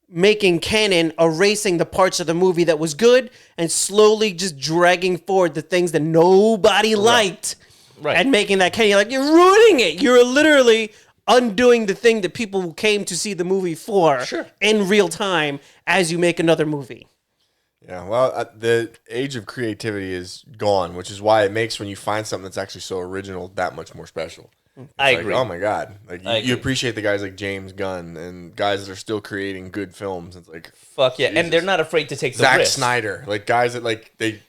making canon, erasing the parts of the movie that was good and slowly just dragging forward the things that nobody liked. Right. And making that canon. You're like, you're ruining it. You're literally undoing the thing that people came to see the movie for in real time as you make another movie.
Yeah, well, the age of creativity is gone, which is why it makes when you find something that's actually so original that much more special.
I agree.
Oh my God! Like you appreciate the guys like James Gunn and guys that are still creating good films. It's like
fuck yeah, Jesus. And they're not afraid to take the
risk.
risk.
Zack Snyder, like guys that like they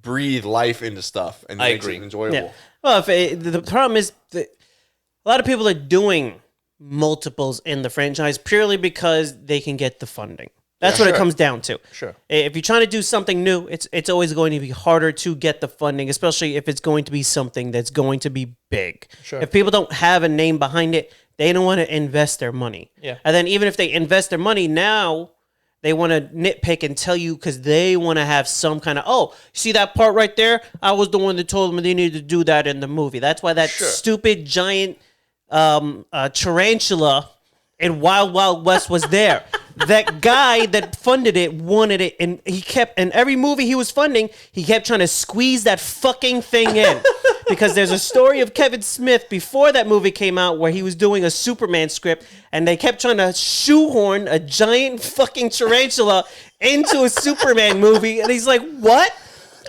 breathe life into stuff and it makes it enjoyable.
Yeah. Well, the problem is that a lot of people are doing multiples in the franchise purely because they can get the funding. That's what it comes down to.
Sure.
If you're trying to do something new, it's always going to be harder to get the funding, especially if it's going to be something that's going to be big.
Sure.
If people don't have a name behind it, they don't want to invest their money.
Yeah.
And then even if they invest their money now, they want to nitpick and tell you because they want to have some kind of, oh, see that part right there? I was the one that told them they needed to do that in the movie. That's why that stupid giant tarantula in Wild Wild West was there. That guy that funded it wanted it, and he kept, in every movie he was funding, he kept trying to squeeze that fucking thing in. Because there's a story of Kevin Smith before that movie came out where he was doing a Superman script, and they kept trying to shoehorn a giant fucking tarantula into a Superman movie, and he's like, what?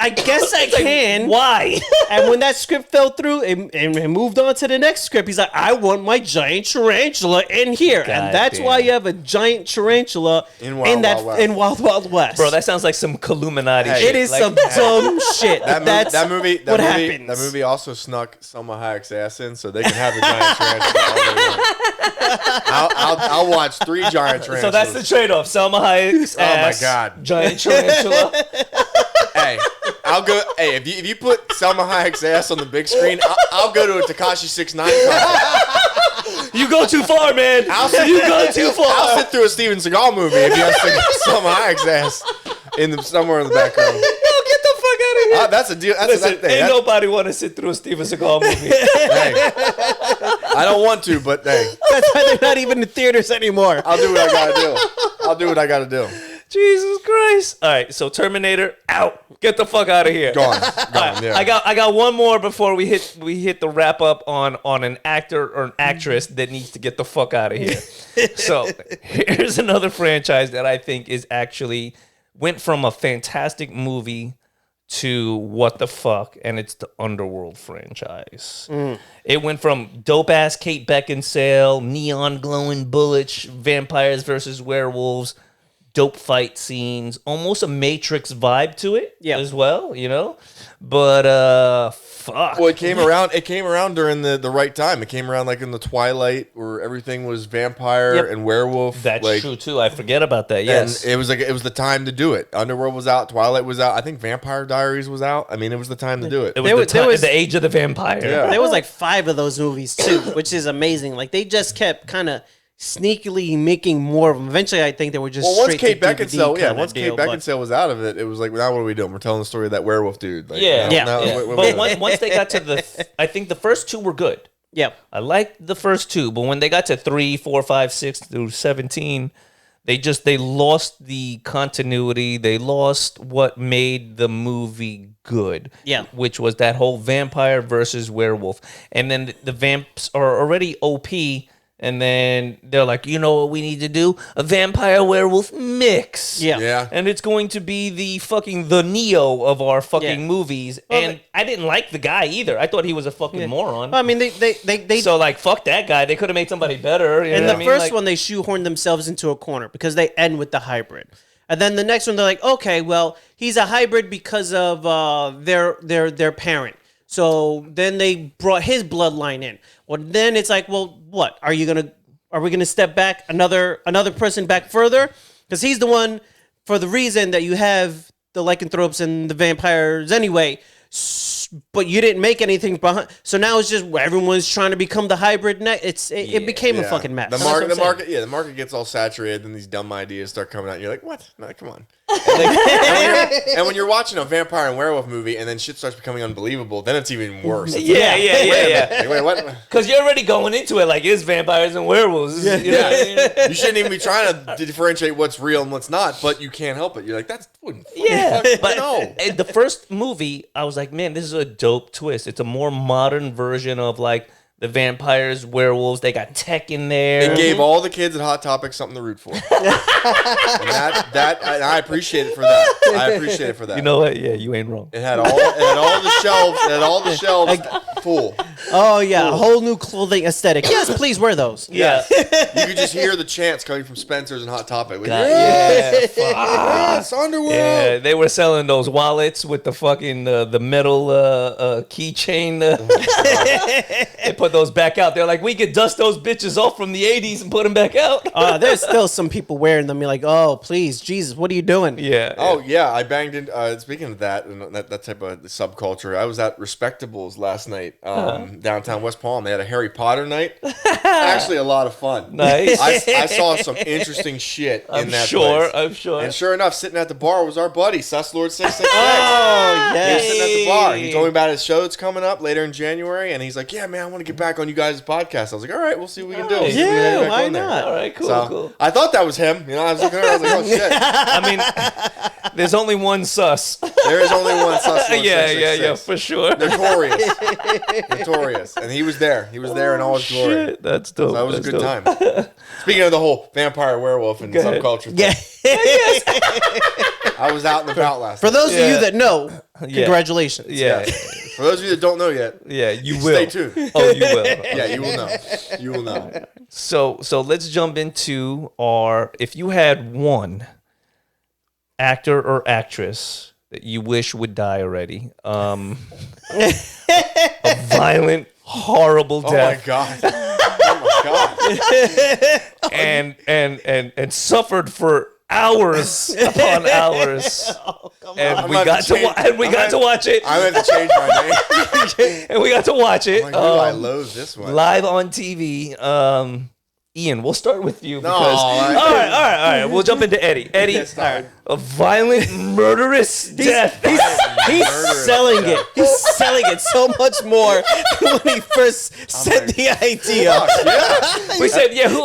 I guess I can.
Why?
And when that script fell through and moved on to the next script, he's like, I want my giant tarantula in here. And that's why you have a giant tarantula in Wild Wild West.
Bro, that sounds like some Illuminati shit.
It is like, some dumb shit. That
movie also snuck Selma Hayek's ass in so they can have the giant tarantula. I'll watch 3 giant tarantulas.
So that's the trade-off. Selma Hayek's ass.
Oh my God.
Giant tarantula.
Hey, I'll go. Hey, if you put Selma Hayek's ass on the big screen, I'll go to a Tekashi 6ix9ine concert.
You go too far, man. You go too far.
I'll sit through a Steven Seagal movie if you have Selma Hayek's ass somewhere in the background.
Yo, get the fuck out of here.
That's a deal.
Ain't nobody want to sit through a Steven Seagal movie.
Hey, I don't want to, but hey,
that's why they're not even in theaters anymore.
I'll do what I gotta do.
Jesus Christ! All right, so Terminator out. Get the fuck out of here.
Gone. Yeah.
I got one more before we hit the wrap up on an actor or an actress that needs to get the fuck out of here. So here's another franchise that I think is actually went from a fantastic movie to what the fuck, and it's the Underworld franchise. It went from dope ass Kate Beckinsale, neon glowing bullets, vampires versus werewolves, dope fight scenes, almost a Matrix vibe to it as well, you know? But fuck.
Well, it came around during the right time. It came around like in the Twilight where everything was vampire and werewolf.
That's true too. I forget about that. Yes.
And it was the time to do it. Underworld was out, Twilight was out. I think Vampire Diaries was out. I mean, it was the time to do it.
It was the age of the vampire.
Yeah.
There was like 5 of those movies too, which is amazing. Like they just kept kind of sneakily making more of them. Eventually, I think they were just
once Kate Beckinsale was out of it, it was like, now what are we doing? We're telling the story of that werewolf dude. Like,
But once they got to I think the first 2 were good.
Yeah,
I liked the first 2, but when they got to 3, 4, 5, 6 through 17, they lost the continuity. They lost what made the movie good.
Yeah,
which was that whole vampire versus werewolf, and then the vamps are already OP. And then they're like, you know what we need to do? A vampire werewolf mix.
Yeah.
And it's going to be the Neo of our fucking movies. Well, and I didn't like the guy either. I thought he was a fucking moron.
Well, I mean, they
so like, fuck that guy. They could have made somebody better.
And the first one, they shoehorned themselves into a corner because they end with the hybrid. And then the next one, they're like, okay, well, he's a hybrid because of their parent. So then they brought his bloodline in. Well, then it's like, well, what are we gonna step back another person back further? Because he's the one, for the reason that you have the lycanthropes and the vampires anyway, but you didn't make anything behind. So now it's just everyone's trying to become the hybrid. It became a fucking mess.
The market gets all saturated, and these dumb ideas start coming out. And you're like, what? No, come on. And when you're watching a vampire and werewolf movie, and then shit starts becoming unbelievable, then it's even worse. It's
yeah.
Wait, what?
Because you're already going into it like it's vampires and werewolves. You know what I mean?
You shouldn't even be trying to differentiate what's real and what's not, but you can't help it. You're like, that's
but in the first movie, I was like, man, this is a dope twist. It's a more modern version of like the vampires, werewolves. They got tech in there.
It gave all the kids at Hot Topic something to root for. And I appreciate it for that.
You know what? Yeah, you ain't wrong.
It had all the shelves full.
Oh yeah, a whole new clothing aesthetic. Yes, please wear those.
Yeah.
You could just hear the chants coming from Spencer's and Hot Topic. Like,
Yes,
Underworld.
Yeah, they were selling those wallets with the fucking the metal keychain. They put those back out. They're like, we could dust those bitches off from the 80s and put them back out.
There's still some people wearing them. You're like, oh, please, Jesus, what are you doing?
Yeah.
Oh, yeah. I banged in. Speaking of that, and that type of subculture, I was at Respectables last night, downtown West Palm. They had a Harry Potter night. Actually, a lot of fun.
Nice.
I saw some interesting shit in that place.
I'm sure.
And sure enough, sitting at the bar was our buddy, Susslord 666.
Oh,
He was
yes.
sitting at the bar. He told me about his show that's coming up later in January, and he's like, yeah, man, I want to get back on you guys' podcast. I was like, all right, we'll see what we can do.
Nice.
See if we can get
Yeah,
back
why
on there.
not?
All right, cool,
So,
cool.
I thought that was him. You know, I was looking around, I was like, oh, shit.
I mean, there's only one sus.
There is only one Susslord
Yeah,
666.
for sure.
Notorious. And he was there. He was there in all his glory.
Shit, that's dope.
So that was a
That's
good
dope.
time. Speaking of the whole vampire, werewolf, and
Go ahead.
subculture thing,
Yeah.
I was out and about last
For
night.
those of you that know,
Yeah.
congratulations.
Yeah,
For those of you that don't know yet,
yeah, you
stay
will.
tuned.
Oh, you will.
Yeah, you will know. You will know.
So let's jump into if you had one actor or actress that you wish would die already, a violent, horrible
Oh my
death,
god. Oh my god.
and suffered for hours upon hours, and we got to watch it,
I had to change my name.
and we got to watch it.
Like, I loathe this one.
Live on TV. Ian, we'll start with you because
all right.
all right. We'll jump into Eddie. Eddie, a violent, murderous death.
He's selling it. He's selling it so much more than when he first said the idea.
Fuck, yeah.
We said, yeah. Who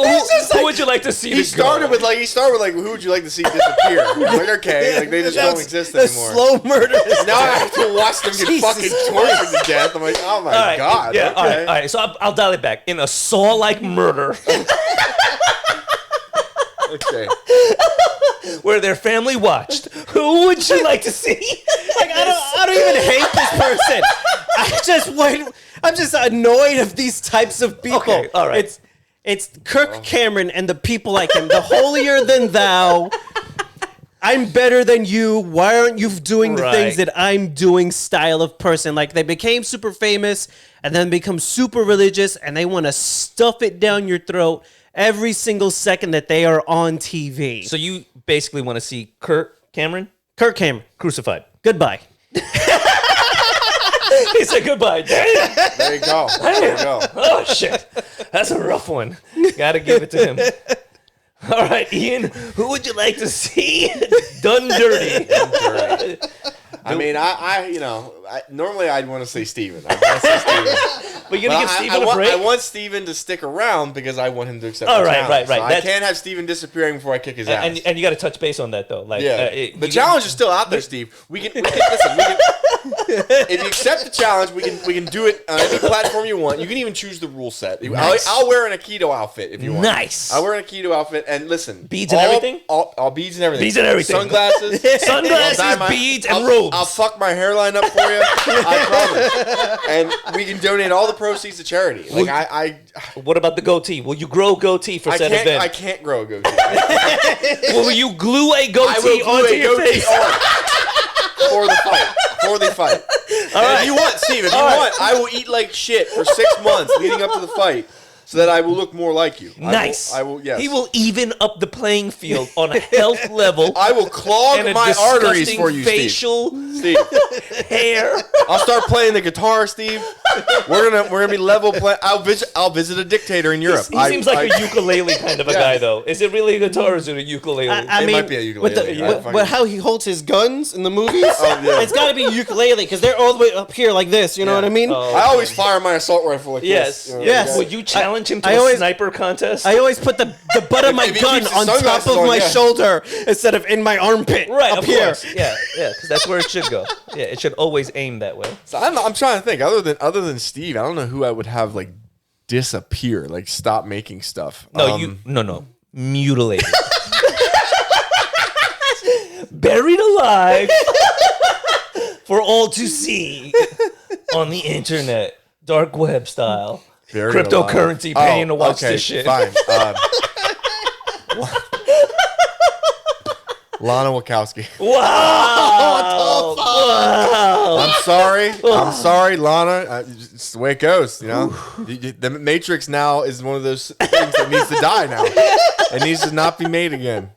would you like to see?
He started with who would you like to see disappear? I'm like, okay, like they just don't exist
The
anymore.
slow murder.
Now I have to watch them get
Jesus
fucking tortured to death. I'm like, oh my god.
Yeah.
Okay.
All right. So I'll dial it back. In a Saw-like murder,
Okay.
where their family watched, who would you like to see?
Like, I don't even hate this person. I'm just annoyed of these types of people.
Okay, all right.
It's Kirk Cameron and the people like him. The holier than thou. I'm better than you. Why aren't you doing the things that I'm doing style of person? Like, they became super famous and then become super religious, and they want to stuff it down your throat every single second that they are on TV.
So you basically want to see Kirk Cameron crucified.
Goodbye.
He said goodbye. Damn.
There you go. There you go.
Oh shit, that's a rough one. Gotta give it to him. All right, Ian, who would you like to see done dirty?
I mean, normally I'd want to say Steven. I want to say Steven.
But you're gonna give Steven a break?
I want Steven to stick around because I want him to accept
Oh,
the
right,
challenge.
right.
So I can't have Steven disappearing before I kick his ass.
And you got to touch base on that though. Like,
Yeah, the challenge is still out there, Steve. We can listen. If you accept the challenge, we can do it on any platform you want. You can even choose the rule set.
Nice.
I'll wear an Aikido outfit if you want.
Nice.
I'll wear an Aikido outfit and listen.
Beads and everything?
All beads and everything.
Beads and everything.
Sunglasses.
Sunglasses, beads, and robes.
I'll fuck my hairline up for you. I promise. And we can donate all the proceeds to charity. Like
What about the goatee? Will you grow goatee for said event?
I can't grow a goatee.
Will you glue a
I
goatee
will glue
onto
a
your
goatee
face?
on for the fight. For the fight.
All right.
If you want, Steve, I will eat like shit for 6 months leading up to the fight. so that I will look more like you.
Nice.
I will. Yes.
He will even up the playing field on a health level.
I will clog
and a
my arteries
disgusting
for you,
facial
Steve.
hair.
I'll start playing the guitar, Steve. We're gonna be level play. I'll visit a dictator in Europe.
He seems like a ukulele kind of a guy, though. Is it really a guitar or is it a ukulele?
I
It
mean,
might be a ukulele.
But how he holds his guns in the movies,
yeah.
it's got to be ukulele because they're all the way up here like this. You know what I mean?
Oh.
I always fire my assault rifle like
Yes.
this. You know,
Yes.
like
Would you challenge him to
I
a
always-
sniper contest?
I always put the butt of my
If he
gun
keeps his
on top
sunglasses
of
on,
my
yeah.
shoulder instead of in my armpit.
Right,
up
of
here.
course. Yeah, because that's where it should go. Yeah, it should always aim that way.
So I'm trying to think. Other than Steve, I don't know who I would have like disappear, like stop making stuff.
No, no. Mutilated. Buried alive for all to see on the internet. Dark web style.
Buried
Cryptocurrency
alive.
paying to watch this shit.
Fine. Lana Wachowski.
Wow. Wow.
I'm sorry, Lana. It's the way it goes, you know. The Matrix now is one of those things that needs to die now. It needs to not be made again.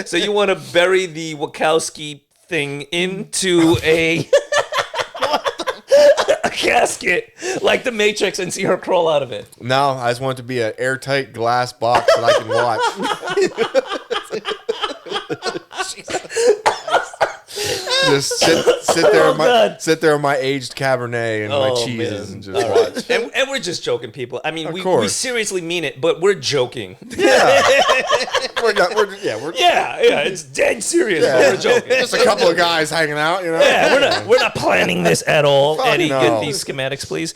So you want to bury the Wachowski thing into a casket like the Matrix and see her crawl out of it.
No, I just want it to be an airtight glass box that I can watch. Just sit there in my aged Cabernet and my cheeses and just watch.
And we're just joking, people. I mean, we
course.
seriously mean it, but we're joking.
Yeah,
It's dead serious, but we're joking.
just a couple of guys hanging out, you know.
Yeah, we're not planning this at all.
Fuck
Eddie,
no.
get these schematics, please.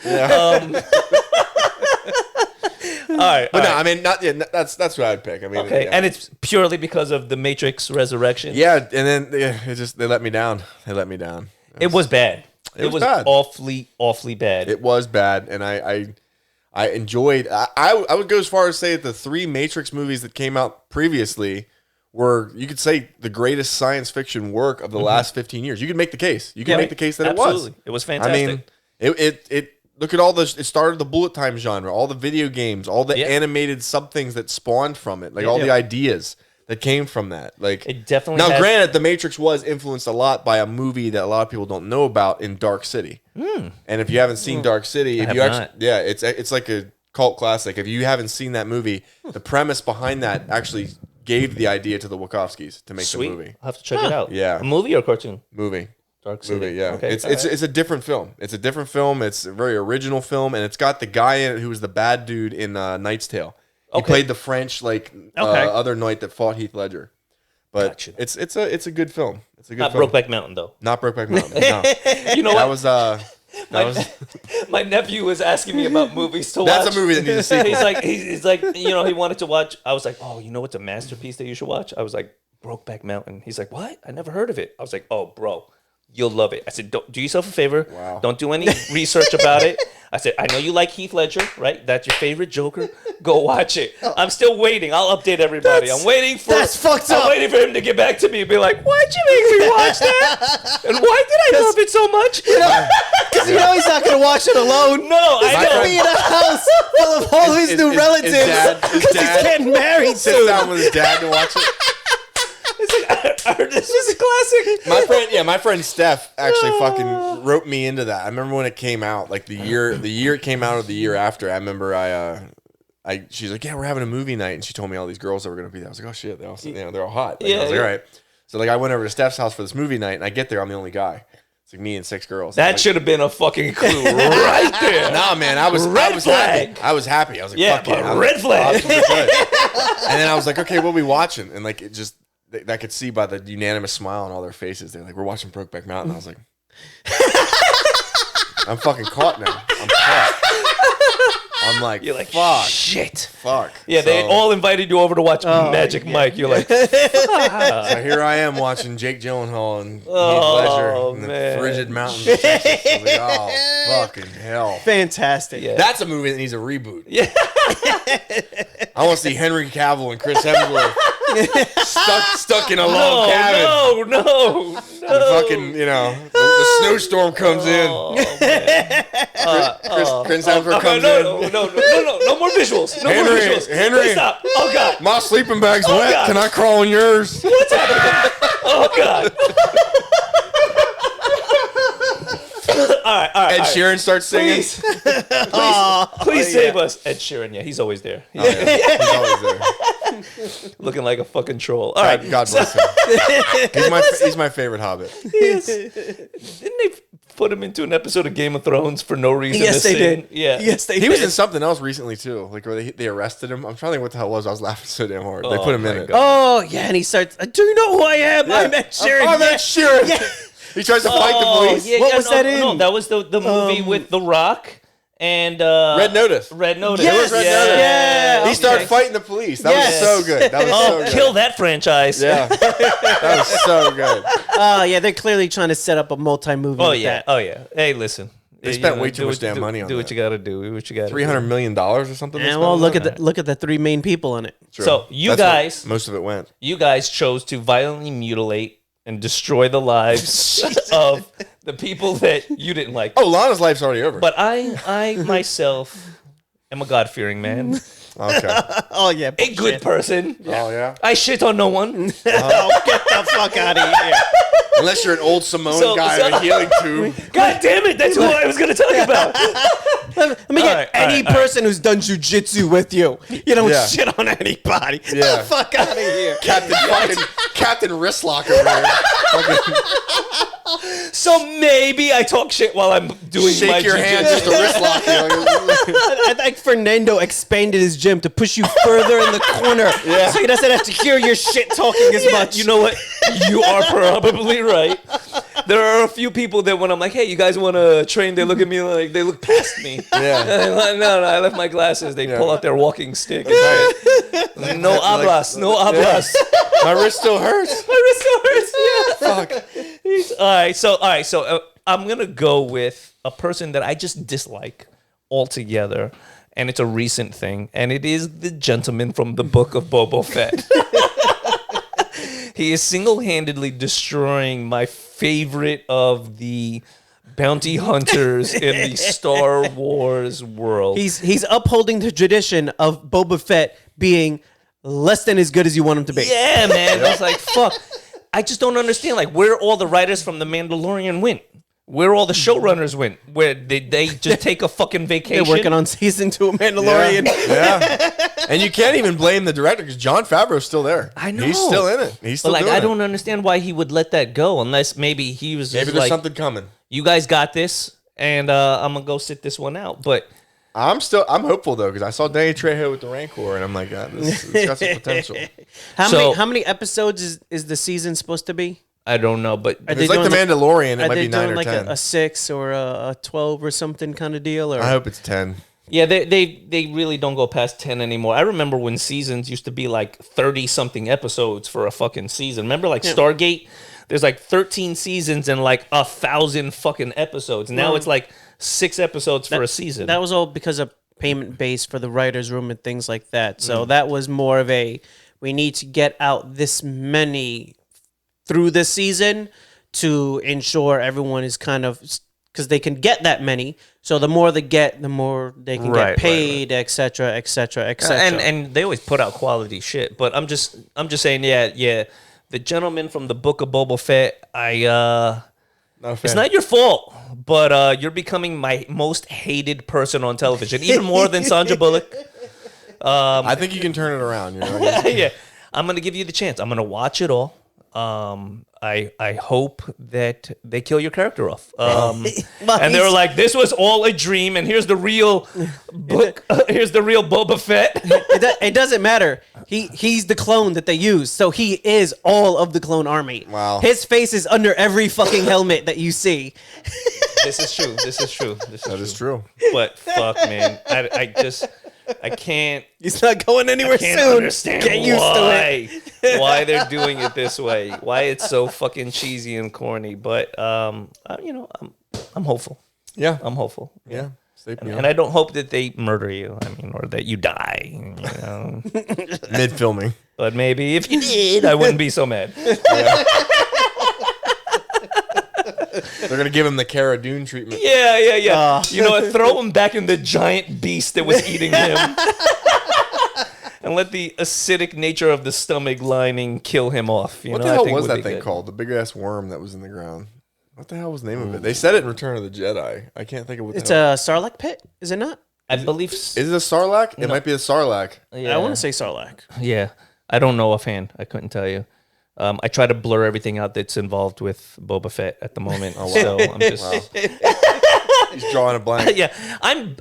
All right,
But
all
no,
right.
I mean, that's what I'd pick. I mean,
Okay,
yeah.
and it's purely because of the Matrix Resurrection.
Yeah, and then they let me down.
It was bad. It was
bad.
awfully bad.
It was bad, and I enjoyed. I would go as far as say that the 3 Matrix movies that came out previously were, you could say, the greatest science fiction work of the last 15 years. You could make the case. You could make the case that
absolutely.
it was.
It was fantastic.
I mean, it look at all the. It started the bullet time genre, all the video games, all the animated sub things that spawned from it, like all the ideas that came from that. Like,
it definitely.
now,
had,
granted, The Matrix was influenced a lot by a movie that a lot of people don't know about in Dark City. And if you haven't seen Dark City, it's like a cult classic. If you haven't seen that movie, the premise behind that actually gave the idea to the Wachowskis to make the movie.
I'll have to check it out.
Yeah.
A movie or cartoon?
Movie.
Dark City.
Movie, yeah.
Okay.
It's a different film. It's a different film. It's a very original film, and it's got the guy in it who was the bad dude in Knight's Tale. He played the French other knight that fought Heath Ledger. But
Gotcha.
it's a good film. It's a good
Not
film.
Brokeback Mountain, though.
Not Brokeback Mountain. No.
You know
That
what?
was
My nephew was asking me about movies to watch.
that's a movie that needs a sequel.
he's like, he wanted to watch. I was like, oh, you know what's a masterpiece that you should watch? I was like, Brokeback Mountain. He's like, what? I never heard of it. I was like, oh, bro, you'll love it. I said, don't do yourself a favor.
Wow.
Don't do any research about it. I said, I know you like Heath Ledger, right? That's your favorite Joker. Go watch it. I'm still waiting. I'll update everybody. I'm waiting for.
That's fucked up.
I'm waiting for him to get back to me and be like, why'd you make me watch that? And why did I love it so much?
Because you know he's not going to watch it alone.
No, I
He's
know.
going to be in a house full of all his new relatives
his
because
dad
he's getting married
sits
soon.
down with his dad to watch it.
It's like, I heard this was a classic.
My friend Steph actually fucking wrote me into that. I remember when it came out, like the year it came out or the year after. I remember she's like, yeah, we're having a movie night, and she told me all these girls that were gonna be there. I was like, oh shit, they're all hot. Like, I was like, all right. So like I went over to Steph's house for this movie night, and I get there, I'm the only guy. It's like me and 6 girls.
That should have been a fucking clue right there.
Nah, man, I was
flag.
happy. I was happy. I was like,
Yeah,
fuck yeah,
red flag.
options are good. And then I was like, okay, what are we watching? And like it just. I could see by the unanimous smile on all their faces. They're like, we're watching Brokeback Mountain. I was like, I'm fucking caught now. I'm caught. I'm like,
You're like,
fuck.
shit.
Fuck.
Yeah, they all invited you over to watch Magic Mike. You're like,
So here I am watching Jake Gyllenhaal and Heath Ledger in the frigid mountains of Texas. I was like, oh, fucking hell.
Fantastic.
Yeah.
That's a movie that needs a reboot.
yeah.
I want to see Henry Cavill and Chris Hemsworth stuck in a log cabin.
No.
Fucking, the snowstorm comes in. Prince Edward comes in.
No more visuals. No more visuals.
Henry,
Please stop. Oh God,
my sleeping bag's wet.
God.
Can I crawl on yours?
what's happening? Oh God. All right.
Ed Sheeran starts singing.
Please save us. Ed Sheeran, yeah, he's always there.
He's always there.
Looking like a fucking troll. All right.
God bless him. He's my favorite Hobbit.
Didn't they put him into an episode of Game of Thrones for no reason?
Yes, they did.
Yeah.
Yes, they did.
He was in something else recently too, like where they arrested him. I'm trying to think what the hell it was. I was laughing so damn hard. They put him in it.
Oh, yeah, and he starts, do you know who I am? I'm Ed Sheeran.
I'm Ed Sheeran. Yeah. He tries to fight the police.
What was that in?
No, that was the movie with The Rock and
Red Notice.
Red Notice.
Yes.
It was Red Notice.
Yeah.
He started fighting the police. That was so good. That was so good.
Kill that franchise.
Yeah. That was so good.
Yeah, they're clearly trying to set up a multi-movie with that.
Oh yeah. Hey, listen.
They spent way too much damn money on
Do what
that.
you got to do. Do what you got to do.
$300 million or something.
And well, look at the three main people in it.
True.
So you
That's
guys,
where most of it went.
you guys chose to violently mutilate and destroy the lives of the people that you didn't like.
Oh, Lana's life's already over.
But I myself am a God-fearing man,
Okay.
Oh, yeah.
a good person.
Oh yeah.
I shit on no one.
Oh, get the fuck out of here.
Unless you're an old Samoan
So-
guy
so-
in a healing tube.
God damn it, that's who I was going to talk about.
Let me get any person who's done jujitsu with you. You don't
Yeah.
shit on anybody. Get
Yeah.
the fuck out of here.
Captain Wristlock over there. Fucking
So maybe I talk shit while I'm doing my
shake your hand
jiu-jitsu.
just to wristlock you.
I think Fernando expanded his gym to push you further in the corner,
Yeah.
so he doesn't have to hear your shit talking as much.
You know what? You are probably right. There are a few people that when I'm like, hey, you guys want to train? They look at me like they look past me.
Yeah.
No, I left my glasses. They pull out their walking stick.
Right.
No hablas, no hablas.
My wrist still hurts.
My wrist still hurts. Yeah.
Fuck.
All right. So I'm gonna go with a person that I just dislike altogether, and it's a recent thing, and it is the gentleman from the Book of Boba Fett. He is single-handedly destroying my favorite of the bounty hunters in the Star Wars world.
He's upholding the tradition of Boba Fett being less than as good as you want him to be.
Yeah, man. It's like, fuck. I just don't understand, like, where all the writers from The Mandalorian went. Where all the showrunners went. Where they just take a fucking vacation.
They're working on season 2 of Mandalorian.
Yeah. And you can't even blame the director because Jon Favreau's still there.
I know.
He's still in it. He's still
But, like,
doing
I don't
it.
understand why he would let that go unless maybe he was just
Maybe there's
like,
something coming.
you guys got this, and I'm going to go sit this one out. But
I'm hopeful though because I saw Danny Trejo with the Rancor and I'm like, it's got some potential.
How many episodes is the season supposed to be?
I don't know. But
Are
If
they
it's like the
doing
Mandalorian, it
Are
might
they
be 9
doing
or
like
10.
a 6 or a 12 or something kind of deal? Or
I hope it's 10.
yeah, they really don't go past 10 anymore. I remember when seasons used to be like 30-something episodes for a fucking season. Remember like Stargate? There's like 13 seasons and like 1,000 fucking episodes. Now it's like 6 episodes for a season.
That was all because of payment base for the writer's room and things like that. So that was more of a, we need to get out this many through the season to ensure everyone is kind of, because they can get that many. So the more they get, the more they can get paid, et cetera, et cetera, et cetera.
And they always put out quality shit. But I'm just saying, yeah. The gentleman from the Book of Boba Fett, it's not your fault, but you're becoming my most hated person on television, even more than Sandra Bullock.
I think you can turn it around. You know?
Yeah, I'm gonna give you the chance. I'm gonna watch it all. I hope that they kill your character off. And they were like, "This was all a dream, and here's the real book. Here's the real Boba Fett."
It doesn't matter. He's the clone that they use, so he is all of the clone army.
Wow.
His face is under every fucking helmet that you see.
This is true.
That is true.
But fuck, man, I can't.
He's not going anywhere
Can't
soon.
understand
Get used to it.
why they're doing it this way. Why it's so fucking cheesy and corny. But I'm hopeful.
Yeah.
I'm hopeful.
Yeah.
And I don't hope that they murder you. I mean, or that you die. You know?
Mid filming.
But maybe if you did, I wouldn't be so mad.
They're gonna give him the Cara Dune treatment.
Yeah. You know what? Throw him back in the giant beast that was eating him. And let the acidic nature of the stomach lining kill him off.
What the hell was that thing called? The big ass worm that was in the ground. What the hell was the name of it? They said it in Return of the Jedi. I can't think of what.
It's a Sarlacc pit, is it not?
I believe.
Is it a Sarlacc? It might be a Sarlacc.
Yeah.
I want to say Sarlacc.
Yeah, I don't know offhand. I couldn't tell you. I try to blur everything out that's involved with Boba Fett at the moment. So I'm just.
He's drawing a blank.
Yeah, I'm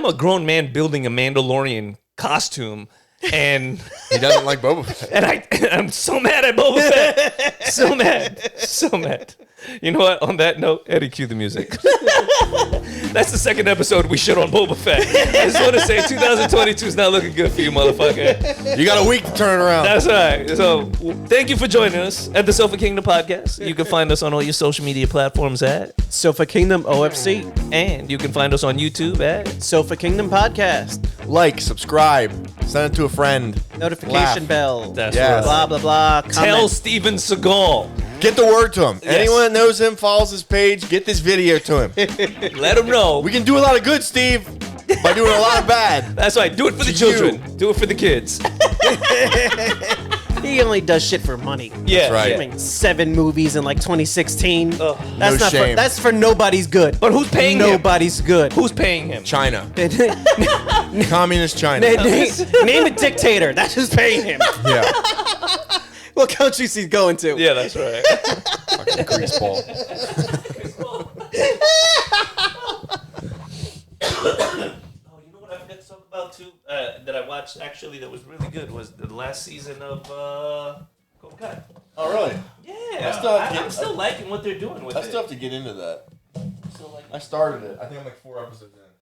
a grown man building a Mandalorian costume, and
He doesn't like Boba Fett.
and I'm so mad at Boba Fett. So mad. You know what? On that note, Eddie, cue the music. That's the second episode we shit on Boba Fett. I just want to say 2022 is not looking good for you, motherfucker.
You got a week to turn around.
That's right. So thank you for joining us at the Sofa Kingdom podcast. You can find us on all your social media platforms at
Sofa Kingdom OFC.
and you can find us on YouTube at
Sofa Kingdom Podcast.
Like, subscribe, send it to a friend.
Notification
Laugh.
bell.
That's
Yes.
right.
Blah, blah, blah.
Tell
Comment.
Steven Seagal.
Get the word to him. Anyone that knows him, follows his page, get this video to him.
Let him know.
We can do a lot of good, Steve, by doing a lot of bad.
That's right. Do it for the
To
children.
you.
Do it for the kids.
He only does shit for money.
Yeah.
right.
I mean, 7 movies in like 2016.
Ugh.
That's
No
not
shame.
that's for nobody's good.
But who's paying him?
Nobody's good.
Who's paying him?
China.
name,
Communist China.
name a dictator. That's who's paying him.
Yeah.
What countries he's going to?
Yeah, that's right.
Fucking greaseball.
Oh, you know what I forgot to talk about too? That I watched actually that was really good was the last season of Cobra Kai.
Oh, really?
Yeah,
still have to
I'm
get-
still liking what they're doing with
I
it.
still have to get into that.
Still like
I started it. I think I'm like 4 episodes in.